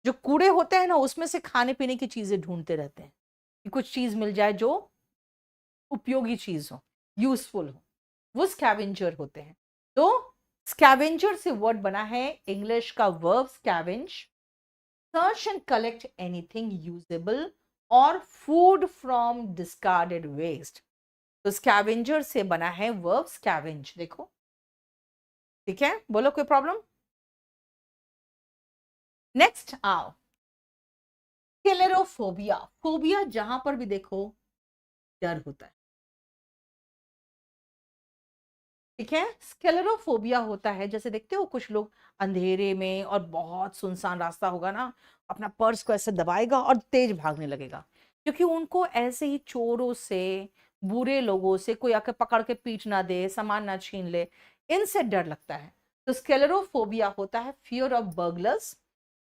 जो कूड़े होते हैं ना, उसमें से खाने पीने की चीजें ढूंढते रहते हैं कि कुछ चीज मिल जाए जो उपयोगी चीज हो, यूजफुल हो, वो स्कैवेंजर होते हैं। तो स्कैवेंजर से वर्ड बना है इंग्लिश का verb scavenge, search and collect anything usable और फूड फ्रॉम डिस्कार्डेड वेस्ट। तो स्कैवेंजर से बना है वर्ब स्कैवेंज। देखो, ठीक है, बोलो कोई प्रॉब्लम? नेक्स्ट आओ, स्केलेरोफोबिया। फोबिया जहां पर भी देखो डर होता है, ठीक है। स्केलेरोफोबिया होता है, जैसे देखते हो कुछ लोग अंधेरे में और बहुत सुनसान रास्ता होगा ना, अपना पर्स को ऐसे दबाएगा और तेज भागने लगेगा, क्योंकि उनको ऐसे ही चोरों से, बुरे लोगों से, कोई आके पकड़ के पीट ना दे, सामान ना छीन ले, इनसे डर लगता है। तो स्केलेरोफोबिया होता है फियर ऑफ बर्गलर्स,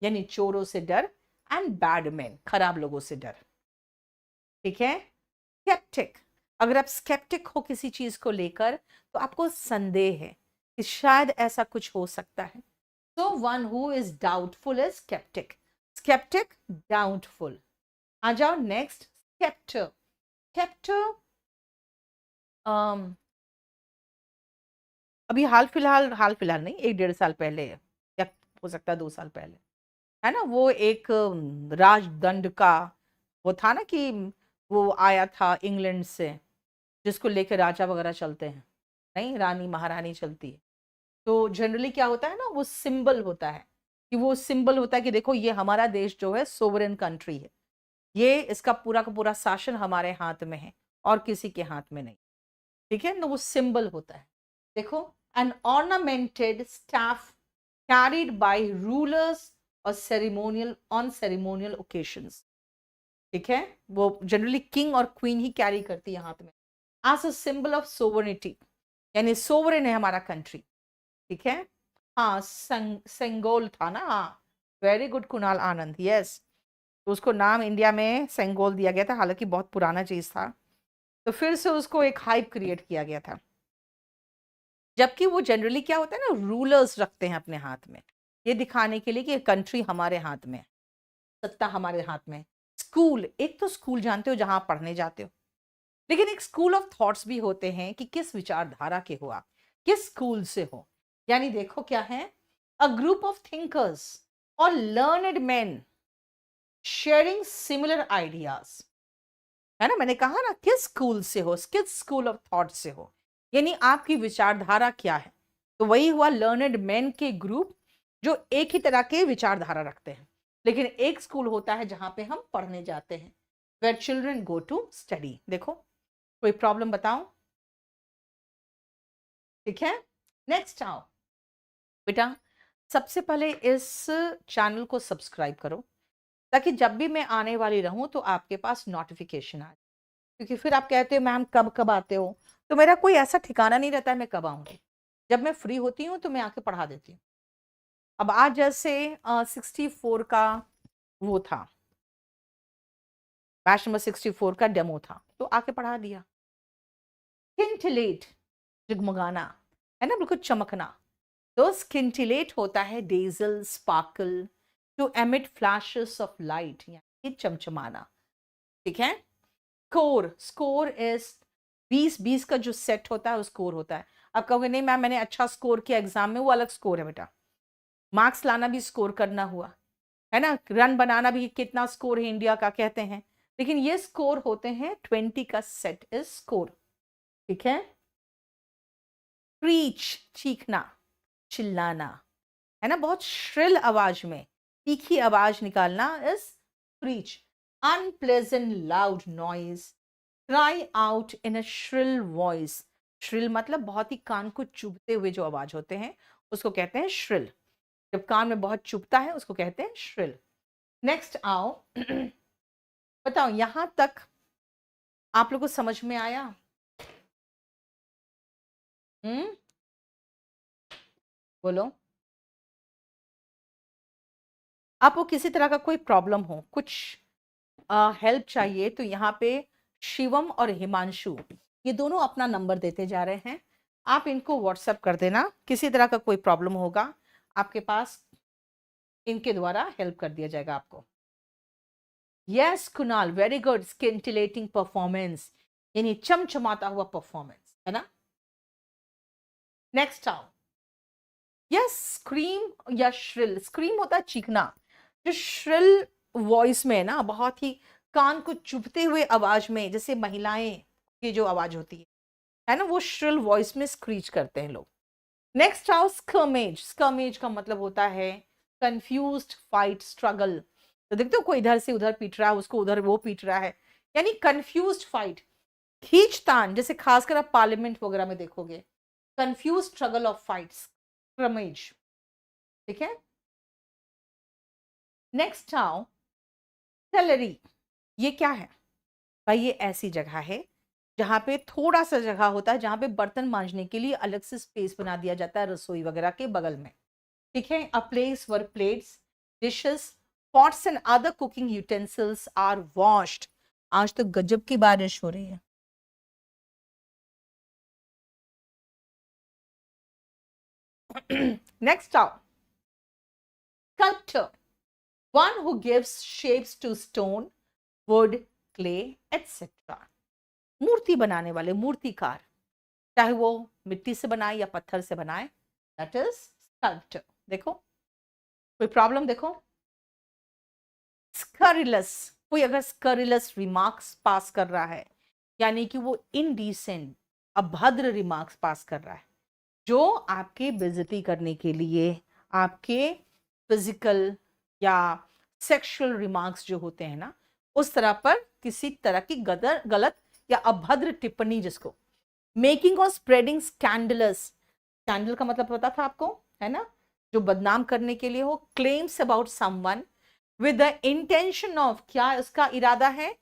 यानी चोरों से डर, एंड बैड मैन, खराब लोगों से डर, ठीक है। स्केप्टिक, अगर आप स्केप्टिक हो किसी चीज को लेकर तो आपको संदेह है कि शायद ऐसा कुछ हो सकता है। So one who is doubtful is skeptic. Skeptic, doubtful. आ जाओ नेक्स्ट, स्केप्टर। स्केप्टर अभी हाल फिलहाल नहीं, 1-1.5 साल पहले, या हो सकता है 2 साल पहले, है ना, वो एक राजदंड का वो था ना, कि वो आया था इंग्लैंड से, जिसको लेकर राजा वगैरह चलते हैं, नहीं, रानी महारानी चलती है। तो जनरली क्या होता है ना, वो सिंबल होता है, कि वो सिंबल होता है कि देखो ये हमारा देश जो है सोवरेन कंट्री है, ये इसका पूरा का पूरा शासन हमारे हाथ में है और किसी के हाथ में नहीं, ठीक है ना, वो सिंबल होता है। देखो, an ornamented staff carried by rulers और सेरेमोनियल ऑन सेरेमोनियल ओकेशंस, ठीक है, वो जनरली किंग और क्वीन ही कैरी करती है हाथ में, as a symbol of sovereignty, यानी सोवरेन है हमारा कंट्री, ठीक है। हाँ, सेंगोल था ना, हाँ, वेरी गुड कुणाल आनंद, यस। तो उसको नाम इंडिया में सेंगोल दिया गया था, हालांकि बहुत पुराना चीज था, तो फिर से उसको एक हाइप क्रिएट किया गया था। जबकि वो जनरली क्या होता है ना, रूलर्स रखते हैं अपने हाथ में, ये दिखाने के लिए कि कंट्री हमारे हाथ में है, सत्ता हमारे हाथ में। स्कूल, एक तो स्कूल जानते हो जहां आप पढ़ने जाते हो, लेकिन एक स्कूल ऑफ थॉट्स भी होते हैं कि किस विचारधारा के हो आप, किस स्कूल से हो। यानी देखो क्या है, अ ग्रुप ऑफ थिंकर्स और learned man sharing similar ideas, है ना, मैंने कहा ना, किस स्कूल से हो, किस स्कूल ऑफ थॉट से हो, यानी आपकी विचारधारा क्या है। तो वही हुआ, लर्नड मैन के ग्रुप जो एक ही तरह के विचारधारा रखते हैं, लेकिन एक स्कूल होता है जहां पे हम पढ़ने जाते हैं, where children go to study. देखो, कोई प्रॉब्लम बताओ? ठीक है, नेक्स्ट आओ बेटा, सबसे पहले इस चैनल को सब्सक्राइब करो, ताकि जब भी मैं आने वाली रहूं तो आपके पास नोटिफिकेशन आए, क्योंकि फिर आप कहते हो मैम कब कब आते हो, तो मेरा कोई ऐसा ठिकाना नहीं रहता है मैं कब आऊंगी, जब मैं फ्री होती हूँ तो मैं आके पढ़ा देती हूँ। अब आज जैसे 64 का वो था, बैच नंबर 64 का डेमो था, तो आके पढ़ा दिया। स्किंटिलेट, जगमगाना, है ना, बिल्कुल चमकना, तो स्किंटिलेट होता है dazzle, sparkle, to emit flashes of light, यानी चमचमाना, ठीक है। स्कोर, स्कोर इज 20 का जो सेट होता है वो स्कोर होता है। अब कहोगे नहीं मैम मैंने अच्छा स्कोर किया एग्जाम में, वो अलग स्कोर है बेटा, मार्क्स लाना भी स्कोर करना हुआ, है ना, रन बनाना भी कितना स्कोर है इंडिया का कहते हैं, लेकिन ये स्कोर होते हैं 20 का सेट इज स्कोर, ठीक है। प्रीच, चीखना, चिल्लाना, है ना, बहुत श्रिल आवाज में तीखी आवाज निकालना is preach. Unpleasant loud noise, cry out in a shrill voice, shrill मतलब बहुत ही कान को चुभते हुए जो आवाज होते हैं उसको कहते हैं श्रिल, जब कान में बहुत चुभता है उसको कहते हैं श्रिल। नेक्स्ट आओ बताओ, यहां तक आप लोगों को समझ में आया? बोलो, आपको किसी तरह का कोई प्रॉब्लम हो, कुछ हेल्प चाहिए, तो यहाँ पे शिवम और हिमांशु ये दोनों अपना नंबर देते जा रहे हैं, आप इनको व्हाट्सएप कर देना, किसी तरह का कोई प्रॉब्लम होगा आपके पास, इनके द्वारा हेल्प कर दिया जाएगा आपको। Yes Kunal, very good, scintillating performance, यानी चमचमाता हुआ परफॉर्मेंस, है ना। नेक्स्ट आओ, यस स्क्रीम या श्रिल, स्क्रीम होता है चीखना, जो श्रिल वॉइस में ना बहुत ही कान को चुभते हुए आवाज में, जैसे महिलाएं ये जो आवाज होती है ना, वो श्रिल वॉइस में स्क्रीच करते हैं लोग। नेक्स्ट आओ स्कर्मेज। स्कर्मेज का मतलब होता है कंफ्यूज्ड फाइट, स्ट्रगल। तो देखते हो कोई इधर से उधर पीट रहा है, उसको उधर वो पीट रहा है, यानी कंफ्यूज्ड फाइट, खींचतान, जैसे खासकर आप पार्लियामेंट वगैरह में देखोगे, कंफ्यूज स्ट्रगल ऑफ फाइट्स, स्क्रमेज। ठीक है। नेक्स्ट आओ सेलरी। ये क्या है भाई? ये ऐसी जगह है जहां पे थोड़ा सा जगह होता है, जहां पे बर्तन मांजने के लिए अलग से स्पेस बना दिया जाता है रसोई वगैरह के बगल में। ठीक है। A place where plates, dishes, pots and other cooking utensils are washed. आज तो गजब की बारिश हो रही है। नेक्स्ट आओ sculptor, one who gives shapes to stone, wood, clay, etc. मूर्ति बनाने वाले, मूर्तिकार, चाहे वो मिट्टी से बनाए या पत्थर से बनाए, दैट इज स्कल्प्टर। देखो कोई प्रॉब्लम? देखो स्करिलस, कोई अगर स्करिलस रिमार्क्स पास कर रहा है, यानी कि वो इनडिसेंट, अभद्र रिमार्क्स पास कर रहा है, जो आपके बेइज्जती करने के लिए, आपके फिजिकल या सेक्सुअल रिमार्क्स जो होते हैं ना, उस तरह पर किसी तरह की गलत या अभद्र टिप्पणी, जिसको मेकिंग और स्प्रेडिंग स्कैंडलस, स्कैंडल का मतलब पता था आपको, है ना, जो बदनाम करने के लिए हो, claims about someone with the intention of, क्या उसका इरादा है,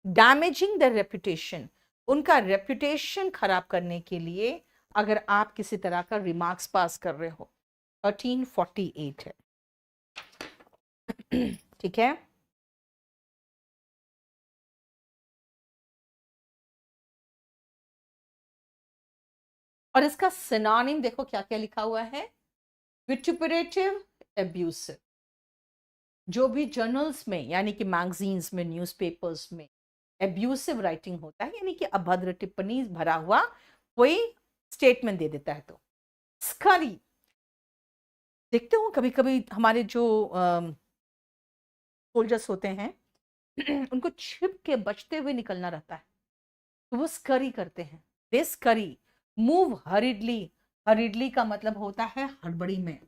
डैमेजिंग द रेपुटेशन, उनका रेपुटेशन खराब करने के लिए अगर आप किसी तरह का रिमार्क्स पास कर रहे हो। 1348 है। ठीक है। और इसका सिनोनिम देखो क्या क्या लिखा हुआ है, विटुपरेटिव, एब्यूसिव। जो भी जर्नल्स में यानी कि मैगजीन्स में, न्यूज़पेपर्स में एब्यूसिव राइटिंग होता है, यानी कि अभद्र टिप्पणी भरा हुआ कोई स्टेटमेंट दे देता है, तो स्करी। देखते हो कभी कभी हमारे जो सोल्जर्स होते हैं उनको छिप के बचते हुए निकलना रहता है, तो वो स्करी करते हैं। दे स्करी, मूव हरिडली। हरिडली का मतलब होता है हड़बड़ी में।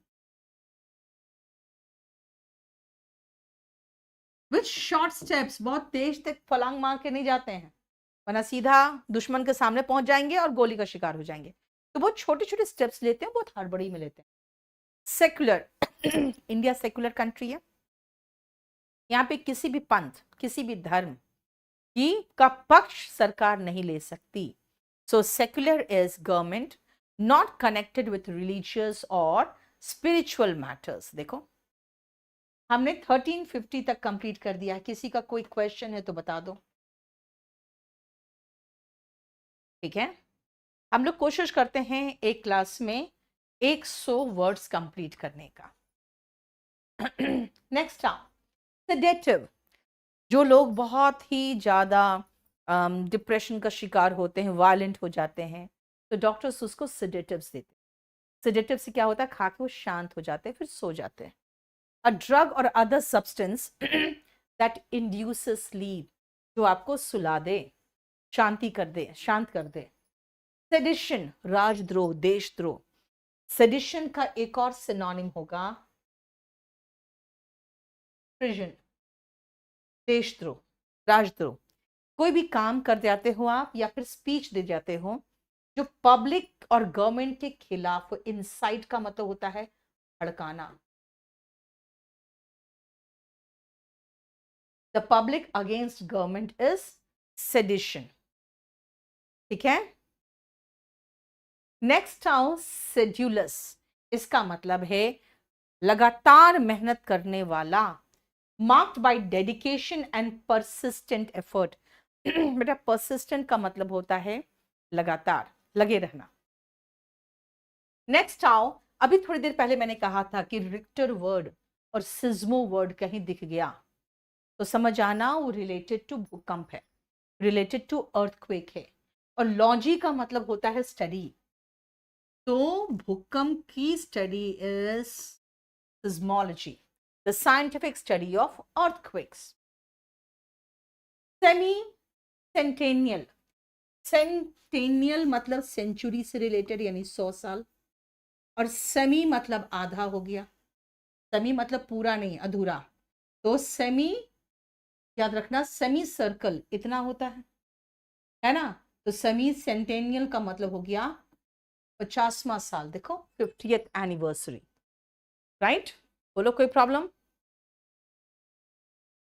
विथ शॉर्ट स्टेप्स, बहुत तेज तक फलांग मार के नहीं जाते हैं, वरना सीधा दुश्मन के सामने पहुंच जाएंगे और गोली का शिकार हो जाएंगे। तो बहुत छोटे छोटे स्टेप्स लेते हैं, बहुत हड़बड़ी में लेते हैं। सेक्युलर, इंडिया सेक्युलर कंट्री है, यहाँ पे किसी भी पंथ, किसी भी धर्म की का पक्ष सरकार नहीं ले सकती। So secular is government not connected with religious और स्पिरिचुअल मैटर्स। देखो हमने 1350 तक कंप्लीट कर दिया। किसी का कोई क्वेश्चन है तो बता दो। ठीक है। हम लोग कोशिश करते हैं एक क्लास में 100 वर्ड्स कंप्लीट करने का। नेक्स्ट सेडेटिव, जो लोग बहुत ही ज्यादा डिप्रेशन का शिकार होते हैं, वायलेंट हो जाते हैं, तो डॉक्टर्स उसको सेडेटिव्स देते हैं। सेडेटिव से क्या होता है, खा के वो शांत हो जाते हैं, फिर सो जाते हैं। अ ड्रग और other substance that induces sleep, जो आपको सुला दे, शांति कर दे, शांत कर दे। सेडिशन, राजद्रोह, देशद्रोह। सेडिशन का एक और सिनोनिम होगा ट्रिजन, देशद्रोह, राजद्रोह। कोई भी काम कर जाते हो आप या फिर स्पीच दे जाते हो जो पब्लिक और गवर्नमेंट के खिलाफ, इनसाइट का मतलब होता है भड़काना। The public against government is sedition. ठीक है। नेक्स्ट आओ सेड्यूलस, इसका मतलब है लगातार मेहनत करने वाला, marked by dedication and persistent effort. बेटा परसिस्टेंट का मतलब होता है लगातार लगे रहना। नेक्स्ट आओ, अभी थोड़ी देर पहले मैंने कहा था कि रिक्टर वर्ड और सिज्मो वर्ड कहीं दिख गया तो समझ आना वो रिलेटेड टू भूकंप है, रिलेटेड टू अर्थक्वेक है। और लॉजी का मतलब होता है स्टडी, तो भूकंप की study is seismology, the scientific study of earthquakes. Semi centennial, centennial मतलब सेंचुरी से रिलेटेड यानी 100 साल, और सेमी मतलब आधा हो गया। सेमी मतलब पूरा नहीं, अधूरा। तो सेमी, याद रखना, सेमी सर्कल इतना होता है ना। तो सेमी सेंटेनियल का मतलब हो गया 50वां साल। देखो 50th एनिवर्सरी, राइट। बोलो कोई प्रॉब्लम।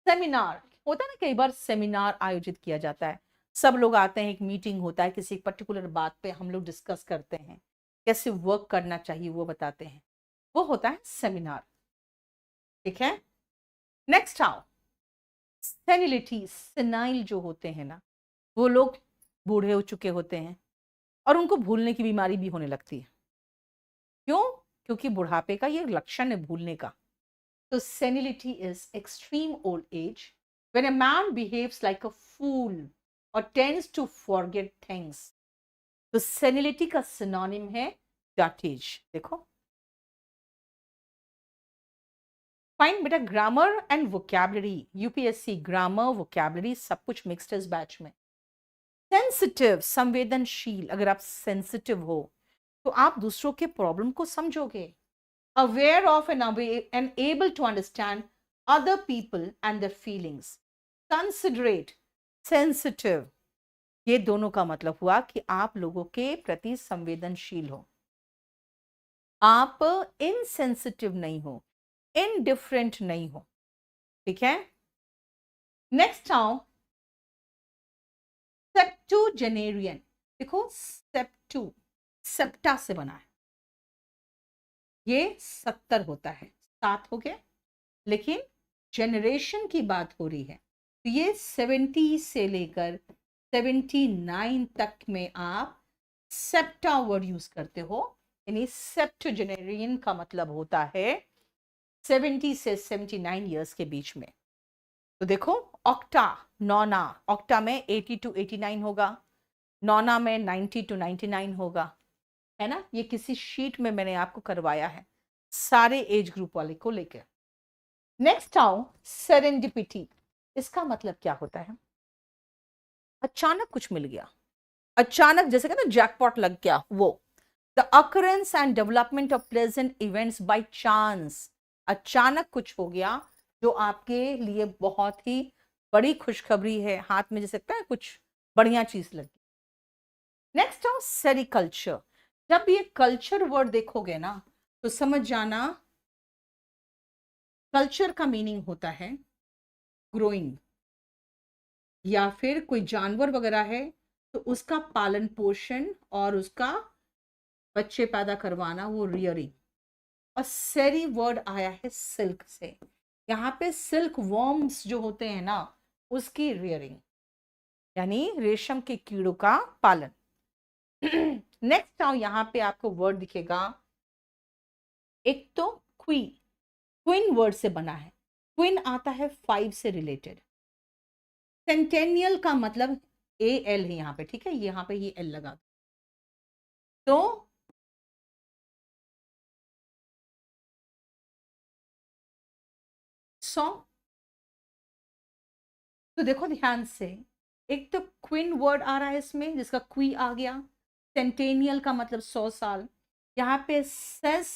सेमिनार होता है ना, कई बार सेमिनार आयोजित किया जाता है, सब लोग आते हैं, एक मीटिंग होता है, किसी पर्टिकुलर बात पे हम लोग डिस्कस करते हैं, कैसे वर्क करना चाहिए वो बताते हैं, वो होता है सेमिनार। ठीक है, नेक्स्ट आओ, सेनिलिटी। सेनाइल जो होते हैं ना, वो लोग बूढ़े हो चुके होते हैं और उनको भूलने की बीमारी भी होने लगती है। क्यों? क्योंकि बुढ़ापे का ये लक्षण है भूलने का। तो senility is extreme old age when a man behaves like a fool or tends to forget things. तो senility का सिनोनिम है dotage। देखो, फाइन बेटा, grammar and vocabulary, UPSC grammar vocabulary सब कुछ मिक्स्ड इस बैच में। सेंसिटिव, संवेदनशील, अगर आप सेंसिटिव हो तो आप दूसरों के प्रॉब्लम को समझोगे। Aware of and able to understand other people and their feelings. Considerate, sensitive, ये दोनों का मतलब हुआ कि आप लोगों के प्रति संवेदनशील हो, आप इनसेंसिटिव नहीं हो, इनडिफरेंट नहीं हो। ठीक है, नेक्स्ट आओ, सेप्टुजेनेरियन। देखो सेप्टू सेप्टा से बना है, ये 70 होता है, 7 हो गए, लेकिन जनरेशन की बात हो रही है तो ये 70 से लेकर 79 तक में आप सेप्टा वर्ड यूज करते हो, यानी सेप्टुजेनेरियन का मतलब होता है 70 से 79 ईयर्स के बीच में। तो देखो, ऑक्टा, नौना, ऑक्टा में 80 to 89 होगा, नौना में 90 to 99 होगा, है ना। ये किसी शीट में मैंने आपको करवाया है सारे एज ग्रुप वाले को लेकर। नेक्स्ट आओ, सेरेंडिपिटी। इसका मतलब क्या होता है? अचानक कुछ मिल गया, अचानक, जैसे कहते हैं जैकपॉट लग गया, वो the occurrence and development of pleasant events by chance. अचानक कुछ हो गया जो आपके लिए बहुत ही बड़ी खुशखबरी है, हाथ में जैसे लगता है कुछ बढ़िया चीज लगी। नेक्स्ट आओ, सेरिकल्चर। जब ये कल्चर वर्ड देखोगे ना तो समझ जाना, कल्चर का मीनिंग होता है ग्रोइंग, या फिर कोई जानवर वगैरह है तो उसका पालन पोषण और उसका बच्चे पैदा करवाना, वो रियरिंग। और सेरी वर्ड आया है सिल्क से, यहाँ पे सिल्क वॉर्म्स जो होते हैं ना उसकी रियरिंग, यानी रेशम के कीड़ों का पालन। नेक्स्ट आओ, यहाँ पे आपको वर्ड दिखेगा, एक तो क्वी, क्विन वर्ड से बना है, क्विन आता है 5 से रिलेटेड। सेंटेनियल का मतलब AL है यहाँ पे, ठीक है, यहाँ पे ये L लगा तो 100। तो देखो ध्यान से, एक तो क्विन वर्ड आ रहा है इसमें जिसका क्वी आ गया, सेंटेनियल का मतलब 100 साल, यहाँ पे सेस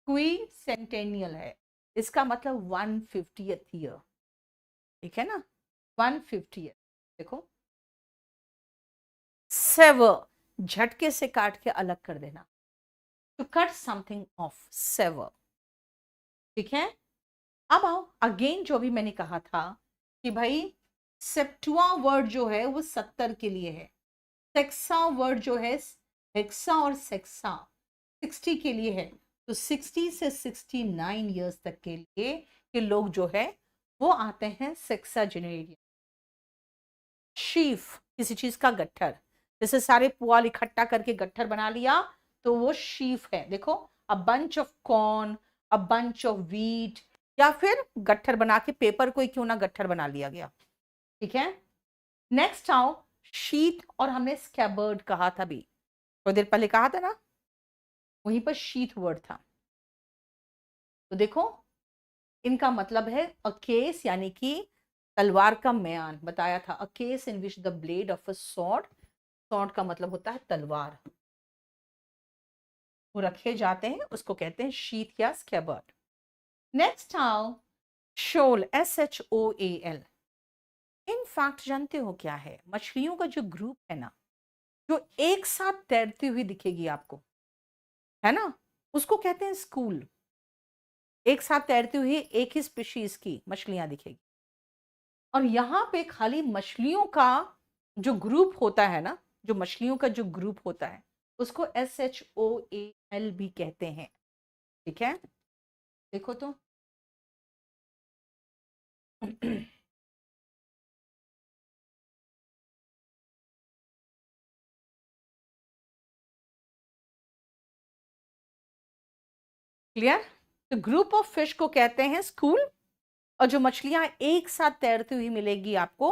क्वी सेंटेनियल है, इसका मतलब 150th ईयर। ठीक है ना, 150th। देखो, सेवर, झटके से काट के अलग कर देना, to cut something off, sever. ठीक है, अब आओ अगेन, जो भी मैंने कहा था कि भाई सेप्टुआ वर्ड जो है वो 70 के लिए है, सेक्सा वर्ड जो है, हेक्सा और सेक्सा 60 के लिए है। तो 60 से 69 ईयर्स तक के लिए के लोग जो है वो आते हैं सेक्साजेनेरियन। शीफ, किसी चीज का गट्ठर, जैसे सारे पुआल इकट्ठा करके गट्ठर बना लिया तो वो शीफ है। देखो, a bunch of corn, a bunch of wheat, या फिर गट्ठर बना के पेपर को ही क्यों ना गट्ठर बना लिया गया। ठीक है, नेक्स्ट आओ, शीट, और हमने स्कैबर्ड कहा था भी थोड़ी देर पहले कहा था ना, वहीं पर शीट वर्ड था। तो देखो, इनका मतलब है अ केस, यानी कि तलवार का म्यान, बताया था, a case in which the blade of a sword sword का मतलब होता है तलवार, वो रखे जाते हैं, उसको कहते हैं शीथ या स्कैबर्ड। नेक्स्ट आओ शोल, SHOAL। इनफैक्ट जानते हो क्या है, मछलियों का जो ग्रुप है ना, जो एक साथ तैरती हुई दिखेगी आपको, है ना, उसको कहते हैं स्कूल। एक साथ तैरती हुई एक ही स्पीशीज की मछलियां दिखेगी। और यहाँ पे खाली मछलियों का जो ग्रुप होता है ना, जो मछलियों का जो ग्रुप होता है, उसको SHOAL भी कहते हैं। ठीक है, देखो तो क्लियर। तो ग्रुप ऑफ फिश को कहते हैं स्कूल, और जो मछलियां एक साथ तैरती हुई मिलेगी आपको,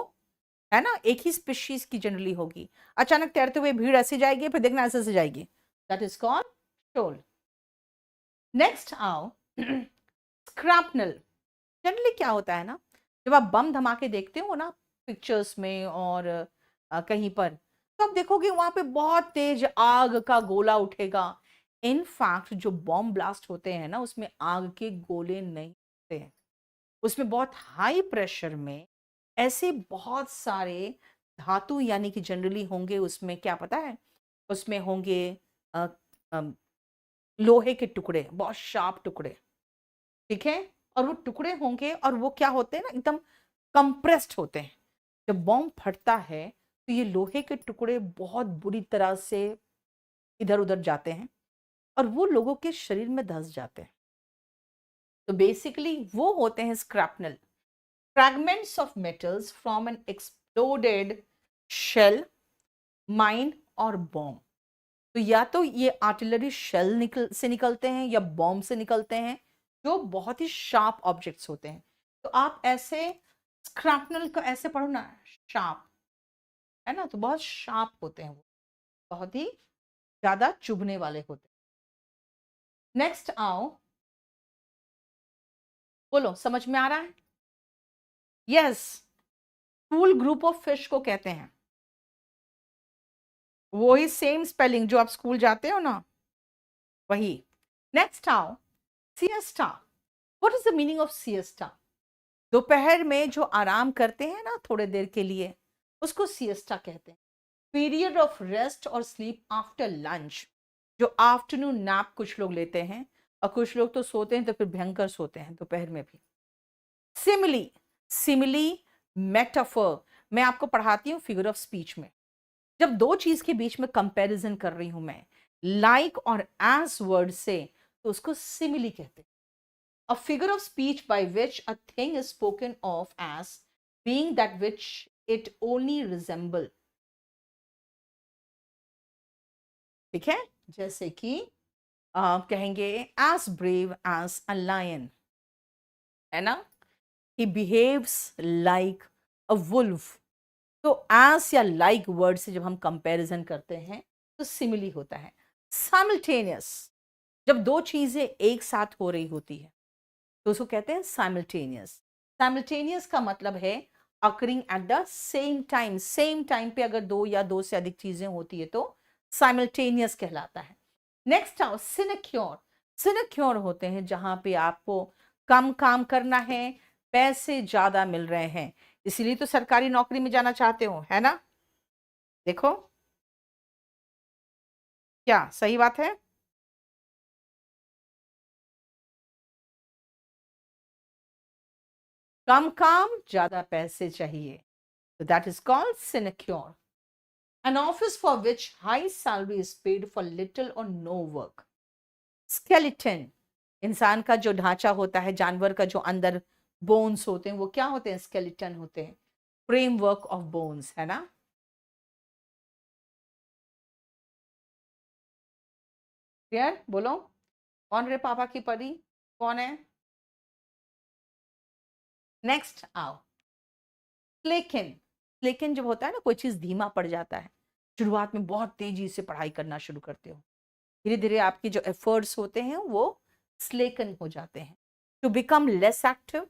है ना, एक ही स्पीशीज की जनरली होगी, अचानक तैरते हुए भीड़ ऐसी जाएगी, फिर देखना ऐसे से जाएगी, that is called shoal. Next आओ स्क्रैपनल। जनरली क्या होता है ना, जब आप बम धमाके देखते हो ना पिक्चर्स में और कहीं पर, तो आप देखोगे वहां पे बहुत तेज आग का गोला उठेगा। इनफैक्ट जो बॉम्ब ब्लास्ट होते हैं ना, उसमें आग के गोले नहीं होते हैं, उसमें बहुत हाई प्रेशर में ऐसे बहुत सारे धातु, यानी कि जनरली होंगे उसमें, क्या पता है, उसमें होंगे अ, अ, लोहे के टुकड़े, बहुत शार्प टुकड़े। ठीक है, और वो टुकड़े होंगे और वो क्या होते हैं ना, एकदम कंप्रेस्ड होते हैं। जब बॉम्ब फटता है तो ये लोहे के टुकड़े बहुत बुरी तरह से इधर उधर जाते हैं और वो लोगों के शरीर में धंस जाते हैं। तो बेसिकली वो होते हैं shrapnel, fragments of metals from an exploded shell, mine और बॉम्ब। तो या तो ये आर्टिलरी शेल निकलते हैं या बॉम्ब से निकलते हैं, जो बहुत ही शार्प ऑब्जेक्ट्स होते हैं। तो आप ऐसे स्क्रैपनल को ऐसे पढ़ो ना, शार्प, है ना, तो बहुत शार्प होते हैं वो, बहुत ही ज्यादा चुभने वाले होते हैं। नेक्स्ट आओ, बोलो समझ में आ रहा है? Yes, school group of fish को कहते हैं, वही सेम स्पेलिंग जो आप स्कूल जाते हो ना, वही। नेक्स्ट आओ siesta. What is the meaning of siesta? दोपहर में जो आराम करते हैं ना थोड़े देर के लिए, उसको सिएस्टा कहते हैं। पीरियड ऑफ रेस्ट और स्लीप आफ्टर लंच, जो आफ्टरनून नैप कुछ लोग लेते हैं, और कुछ लोग तो सोते हैं तो फिर भयंकर सोते हैं दोपहर में भी। सिमिली, सिमिली मेटाफर, मैं आपको पढ़ाती हूँ फिगर ऑफ स्पीच में। जब दो चीज के बीच में कंपैरिजन कर रही हूं मैं, लाइक और एज वर्ड से, तो उसको सिमिली कहते हैं। A figure of speech by which a thing is spoken of as being that which it only resemble। ठीक है, जैसे कि आप कहेंगे as brave as a lion, है ना, he behaves like a wolf। तो as या like वर्ड से जब हम कंपैरिजन करते हैं तो सिमिली होता है। साइमल्टेनियस, जब दो चीजें एक साथ हो रही होती है तो उसको कहते हैं साइमल्टेनियस। साइमल्टेनियस का मतलब है occurring at the same time, same time पे अगर दो या दो से अधिक चीजें होती है तो साइमल्टेनियस कहलाता है। नेक्स्ट आओ सिनेक्योर। सिनेक्योर होते हैं जहां पे आपको कम काम करना है, पैसे ज्यादा मिल रहे हैं, इसीलिए तो सरकारी नौकरी में जाना चाहते हो, है ना। देखो क्या सही बात है। कम काम ज्यादा पैसे चाहिए, तो that is called sinecure. An office for which high salary is paid for little or no work। Skeleton, इंसान का जो ढांचा होता है, जानवर का जो अंदर बोन्स होते हैं, वो क्या होते हैं? स्केलेटन होते हैं। फ्रेमवर्क ऑफ बोन्स, है ना। क्लियर, बोलो कौन रे पापा की परी, कौन है? नेक्स्ट आओ लेकिन, लेकिन जब होता है ना कोई चीज धीमा पड़ जाता है, शुरुआत में बहुत तेजी से पढ़ाई करना शुरू करते हो, धीरे धीरे आपके जो एफर्ट्स होते हैं वो स्लेकन हो जाते हैं। To become less active,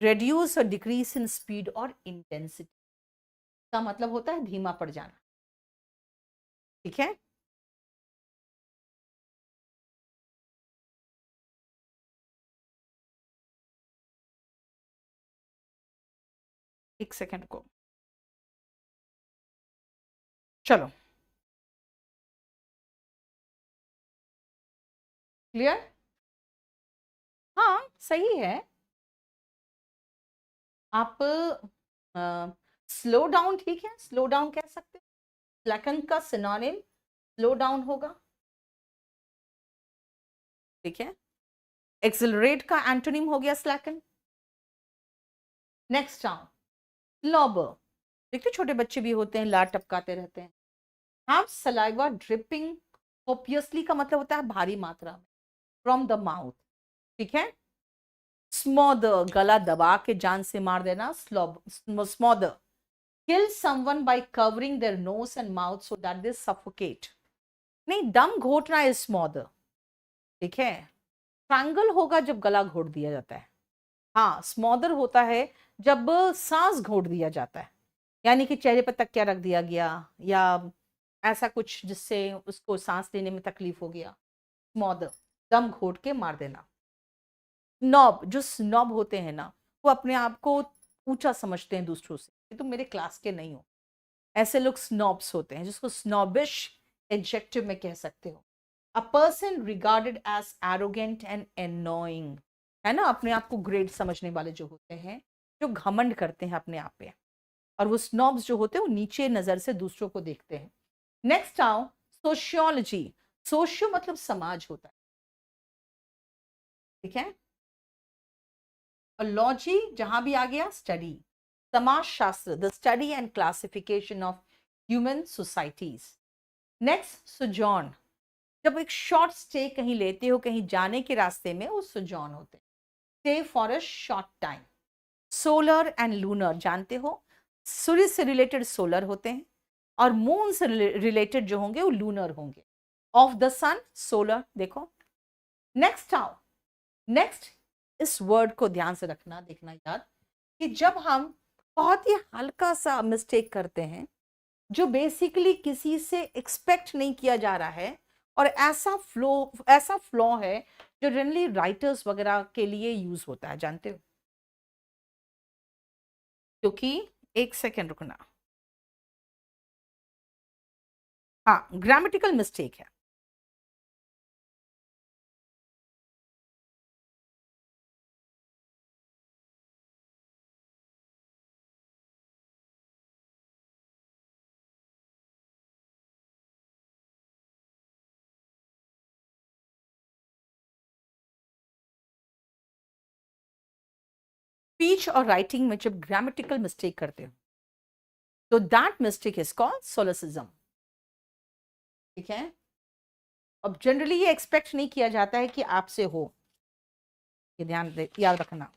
reduce और डिक्रीज इन स्पीड और इंटेंसिटी, का मतलब होता है धीमा पड़ जाना। ठीक है, एक सेकंड को, चलो क्लियर। हाँ सही है। आप स्लो डाउन, ठीक है, स्लो डाउन कह सकते हैं। स्लैकन का सिनोनिम स्लो डाउन होगा, ठीक है। एक्सिलरेट का एंटोनिम हो गया स्लैकन। नेक्स्ट डाउन, स्लॉबर, देखते छोटे बच्चे भी होते हैं, लार टपकाते रहते हैं। हैव सलाइवा ड्रिपिंग कॉपियसली का मतलब होता है भारी मात्रा में, फ्रॉम द माउथ, ठीक है। स्मॉदर, गला दबा के जान से मार देना, smother. Kill someone by covering their nose and mouth so that they suffocate, नहीं, दम घोटना इज स्मॉदर, ठीक है। ट्रैंगल होगा जब गला घोट दिया जाता है। हाँ, स्मॉदर होता है जब सांस घोट दिया जाता है, यानी कि चेहरे पर तकिया रख दिया गया या ऐसा कुछ जिससे उसको सांस लेने में तकलीफ हो गया, स्मॉदर, दम घोट के मार देना। नॉब, जो स्नॉब होते हैं ना, वो अपने आप को ऊंचा समझते हैं दूसरों से कि तुम मेरे क्लास के नहीं हो, ऐसे लोग स्नॉब्स होते हैं, जिसको स्नॉबिश एडजेक्टिव में कह सकते हो। A person regarded as arrogant and annoying, है ना, अपने आप को ग्रेट समझने वाले जो होते हैं, जो घमंड करते हैं अपने आप पे। और वो स्नॉब्स जो होते हैं वो नीचे नजर से दूसरों को देखते हैं। नेक्स्ट आओ, सोशियोलॉजी। सोशियो मतलब समाज होता है, ठीक है। और लॉजी जहां भी आ गया स्टडी, समाज शास्त्र, the study and classification of human societies. Next, sojourn, जब एक शॉर्ट स्टे कहीं लेते हो, कहीं जाने के रास्ते में, वो सोजॉर्न होते हैं, stay for a short time. Solar and lunar, जानते हो, सूर्य से रिलेटेड सोलर होते हैं और मून से रिलेटेड जो होंगे वो लूनर होंगे। ऑफ द सन, सोलर, देखो। नेक्स्ट आओ, नेक्स्ट, इस वर्ड को ध्यान से रखना, देखना याद, कि जब हम बहुत ही हल्का सा मिस्टेक करते हैं, जो बेसिकली किसी से एक्सपेक्ट नहीं किया जा रहा है, और ऐसा फ्लॉ है जो जनरली राइटर्स वगैरह के लिए यूज होता है, जानते हो, क्योंकि, एक सेकेंड रुकना, हाँ, ग्रामेटिकल मिस्टेक है। स्पीच और राइटिंग में जब ग्रामेटिकल मिस्टेक करते हो, तो दैट मिस्टेक इज कॉल्ड सोलोसिज्म, ठीक है। अब जनरली ये एक्सपेक्ट नहीं किया जाता है कि आपसे हो, ये ध्यान याद रखना।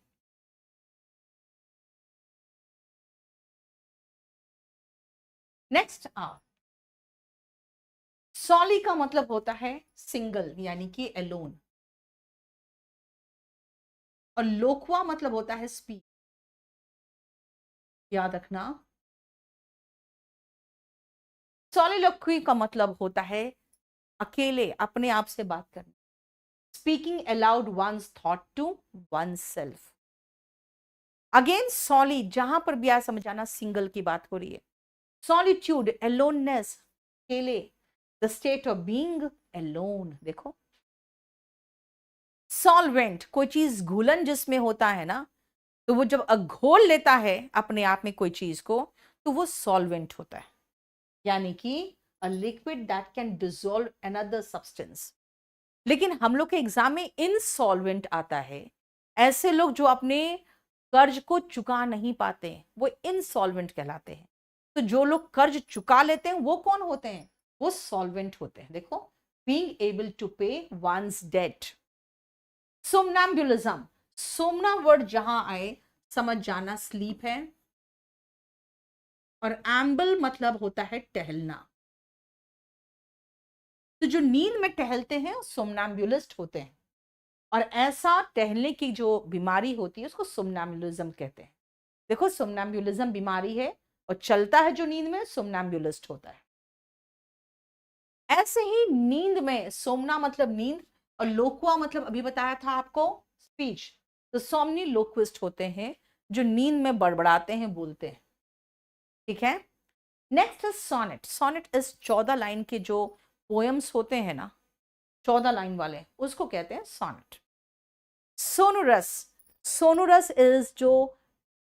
नेक्स्ट आ, सॉली का मतलब होता है सिंगल, यानी कि एलोन। और लोकवा मतलब होता है स्पीच, याद रखना। सॉलिलोक्वी का मतलब होता है अकेले अपने आप से बात करना, speaking aloud once thought to oneself. Again solely, जहां पर भी आ समझाना सिंगल की बात हो रही है। सॉलिट्यूड, एलोननेस, अकेले, the state of being alone, देखो। सॉल्वेंट, कोई चीज घुलन जिसमें होता है ना, तो वो जब घोल लेता है अपने आप में कोई चीज को, तो वो सॉल्वेंट होता है, यानी कि a liquid that can dissolve another substance. लेकिन हम लोग के एग्जाम में इनसॉल्वेंट आता है, ऐसे लोग जो अपने कर्ज को चुका नहीं पाते, वो इनसॉल्वेंट कहलाते हैं। तो जो लोग कर्ज चुका लेते हैं वो कौन होते हैं, वो सॉल्वेंट होते हैं, देखो। बीइंग एबल टू पे वंस डेट। सोमनैम्बुलिज्म, सोमना वर्ड जहां आए समझ जाना स्लीप है, और एम्बल मतलब होता है टहलना। तो जो नींद में टहलते हैं सोमनैम्बुलिस्ट होते हैं, और ऐसा टहलने की जो बीमारी होती है उसको सोमनैम्बुलिज्म कहते हैं। देखो, सोमनैम्बुलिज्म बीमारी है, और चलता है जो नींद में, सोमनैम्बुलिस्ट होता है। ऐसे ही नींद में सोमना मतलब नींद, और लोकुआ मतलब अभी बताया था आपको स्पीच। तो सोमनी लोक्विस्ट होते हैं जो नींद में बड़बड़ाते हैं, बोलते हैं। ठीक है। Next is sonnet. Sonnet is 14 line के जो पोएम्स होते हैं ना, 14 लाइन वाले, उसको कहते हैं सोनेट। सोनोरस। सोनोरस इज जो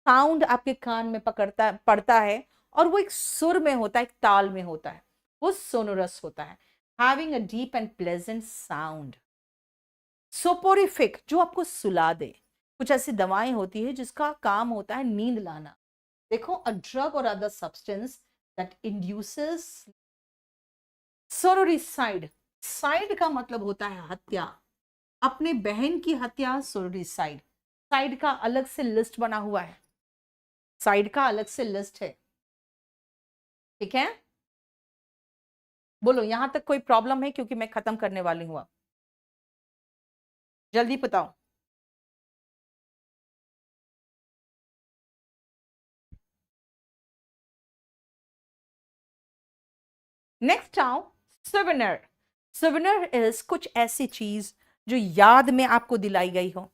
साउंड आपके कान में पड़ता है और वो एक सुर में होता है, एक ताल में होता है, वो सोनोरस होता है। Having a deep and pleasant sound. Soporific, जो आपको सुला दे। कुछ ऐसी दवाएं होती है जिसका काम होता है नींद लाना। देखो, अ ड्रग और other substance that induces. Sororicide. Side का मतलब होता है हत्या। अपने बहन की हत्या, सोरोरिसाइड। साइड का अलग से लिस्ट बना हुआ है, साइड का अलग से लिस्ट है। ठीक है, बोलो यहां तक कोई प्रॉब्लम है? क्योंकि मैं खत्म करने वाली हूं, जल्दी बताओ। नेक्स्ट आओ, सिवनर। सिवनर इज कुछ ऐसी चीज जो याद में आपको दिलाई गई हो,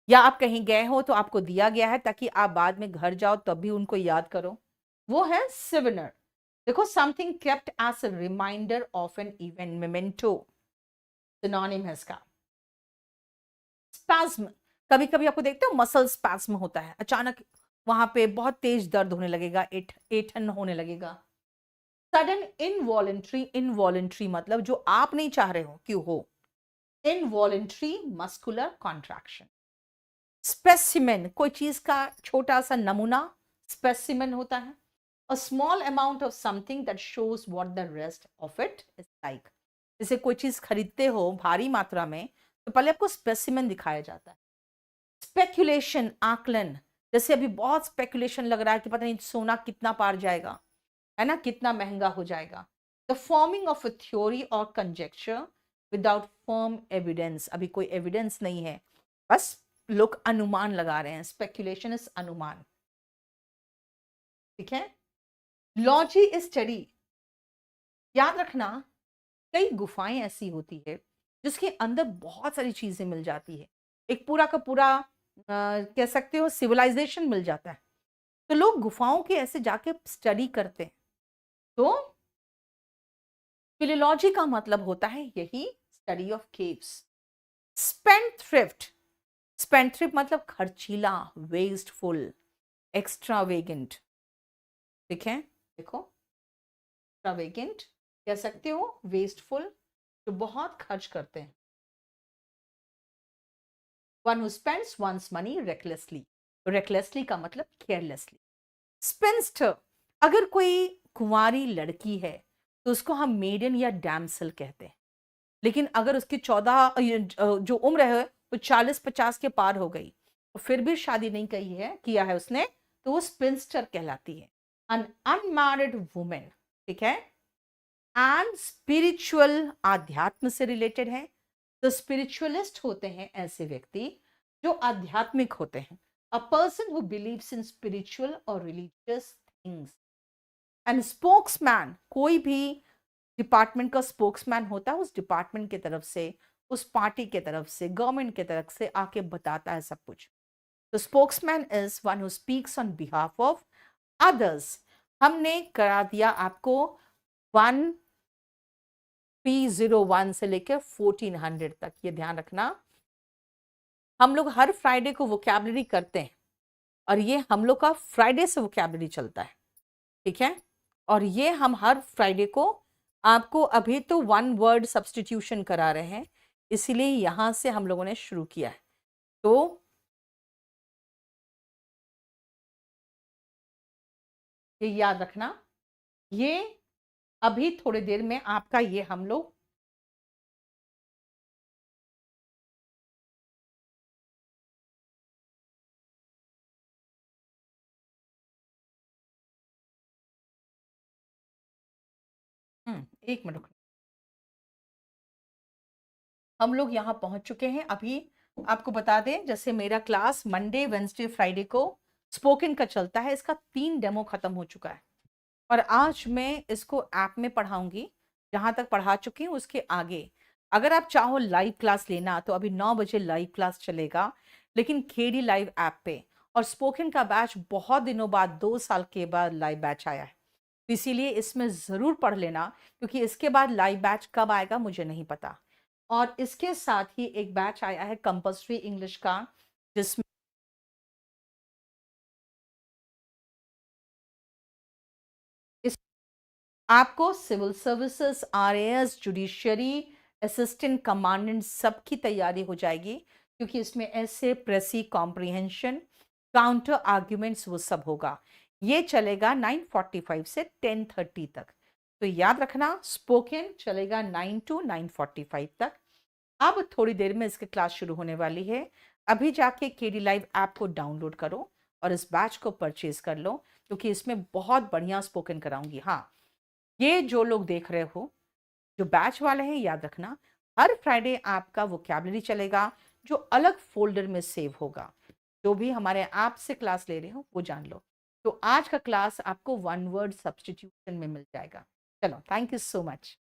या आप कहीं गए हो तो आपको दिया गया है ताकि आप बाद में घर जाओ तब भी उनको याद करो, वो है सिवनर। देखो, something kept as a reminder of an event, memento synonym है इसका। स्पाज्म, कभी कभी आपको देखते हो मसल स्पाज्म होता है, अचानक वहां पे बहुत तेज दर्द होने लगेगा, ऐंठन होने लगेगा। सडन इनवॉलेंट्री, इनवॉलेंट्री मतलब जो आप नहीं चाह रहे हो कि हो, इनवॉलेंट्री मस्कुलर कॉन्ट्रैक्शन। स्पेसिमेन, कोई चीज का छोटा सा नमूना, स्पेसिमेन होता है। A small amount of something that shows what the rest of it is like. जैसे कोई चीज खरीदते हो भारी मात्रा में, तो पहले आपको स्पेसिमेन दिखाया जाता है। स्पेकुलेशन, आकलन। जैसे अभी बहुत स्पेकुलेशन लग रहा है कि पता नहीं सोना कितना पार जाएगा, है ना, कितना महंगा हो जाएगा। The forming of a theory और कंजेक्चर विदाउट फर्म एविडेंस, अभी कोई एविडेंस नहीं है, बस लोग अनुमान लगा रहे हैं। स्पेकुलेशन इज अनुमान। ठीक है। Logy is study. याद रखना, कई गुफाएं ऐसी होती है जिसके अंदर बहुत सारी चीजें मिल जाती है, एक पूरा का पूरा कह सकते हो सिविलाइजेशन मिल जाता है। तो लोग गुफाओं के ऐसे जाके स्टडी करते हैं। तो फिलोलॉजी का मतलब होता है यही, study of caves. Spendthrift. Spendthrift मतलब खर्चीला, वेस्टफुल, एक्स्ट्रावेगेंट। ठीक है, देखो, एक्स्ट्रावेगेंट कह सकते हो, वेस्टफुल जो बहुत खर्च करते हैं। One who spends one's money recklessly. Recklessly का मतलब केयरलेसली। स्पिंस्टर, अगर कोई कुंवारी लड़की है तो उसको हम मेडन या डैमसल कहते हैं। लेकिन अगर उसकी 14 जो उम्र है वो 40-50 के पार हो गई और फिर भी शादी नहीं की है, किया है उसने, तो वो स्पिंस्टर कहलाती है, अन अनमैरिड वुमेन। ठीक है। एंड स्पिरिचुअल, आध्यात्म से रिलेटेड है। तो स्पिरिचुअलिस्ट होते हैं ऐसे व्यक्ति जो आध्यात्मिक होते हैं, a person who believes in spiritual और रिलीजियस थिंग्स। एंड स्पोक्समैन, कोई भी डिपार्टमेंट का स्पोक्समैन होता है, उस डिपार्टमेंट की तरफ से, उस पार्टी की तरफ से, गवर्नमेंट की तरफ से आके बताता है सब कुछ। तो spokesman is one who speaks on behalf of others. हमने करा दिया आपको 1301 से लेकर 1400 तक, ये ध्यान रखना। हम लोग हर फ्राइडे को वोकैबुलरी करते हैं और ये हम लोग का फ्राइडे से वोकैबुलरी चलता है। ठीक है। और ये हम हर फ्राइडे को आपको, अभी तो वन वर्ड सब्स्टिट्यूशन करा रहे हैं, इसीलिए यहां से हम लोगों ने शुरू किया है। तो ये याद रखना, ये अभी थोड़ी देर में आपका ये हम लोग एक मिनट, हम लोग यहाँ पहुंच चुके हैं। अभी आपको बता दें, जैसे मेरा क्लास मंडे वेंसडे फ्राइडे को स्पोकन का चलता है, इसका 3 डेमो खत्म हो चुका है और आज मैं इसको ऐप में पढ़ाऊंगी। जहाँ तक पढ़ा चुकी हूँ उसके आगे। अगर आप चाहो लाइव क्लास लेना तो अभी 9 बजे लाइव क्लास चलेगा, लेकिन केडी लाइव ऐप पे। और स्पोकन का बैच बहुत दिनों बाद, 2 साल के बाद लाइव बैच आया है, तो इसीलिए इसमें ज़रूर पढ़ लेना, क्योंकि इसके बाद लाइव बैच कब आएगा मुझे नहीं पता। और इसके साथ ही एक बैच आया है कंपल्सरी इंग्लिश का, जिसमें इस आपको civil services, RAS, judiciary, assistant commandant सबकी तैयारी हो जाएगी, क्योंकि इसमें ऐसे प्रेसी कॉम्प्रिहेंशन, काउंटर आर्ग्यूमेंट्स वो सब होगा। ये चलेगा 9:45 से 10:30 तक। तो याद रखना, स्पोकन चलेगा 9 to 9:45 तक। अब थोड़ी देर में इसकी क्लास शुरू होने वाली है। अभी जाके केडी लाइव ऐप को डाउनलोड करो और इस बैच को परचेज कर लो, क्योंकि इसमें बहुत बढ़िया स्पोकन कराऊंगी। हाँ, ये जो लोग देख रहे हो, जो बैच वाले हैं, याद रखना हर फ्राइडे आपका वोकैबुलरी चलेगा, जो अलग फोल्डर में सेव होगा। जो भी हमारे ऐप से क्लास ले रहे हो वो जान लो। तो आज का क्लास आपको वन वर्ड सब्स्टिट्यूशन में मिल जाएगा। चलो, थैंक यू सो मच।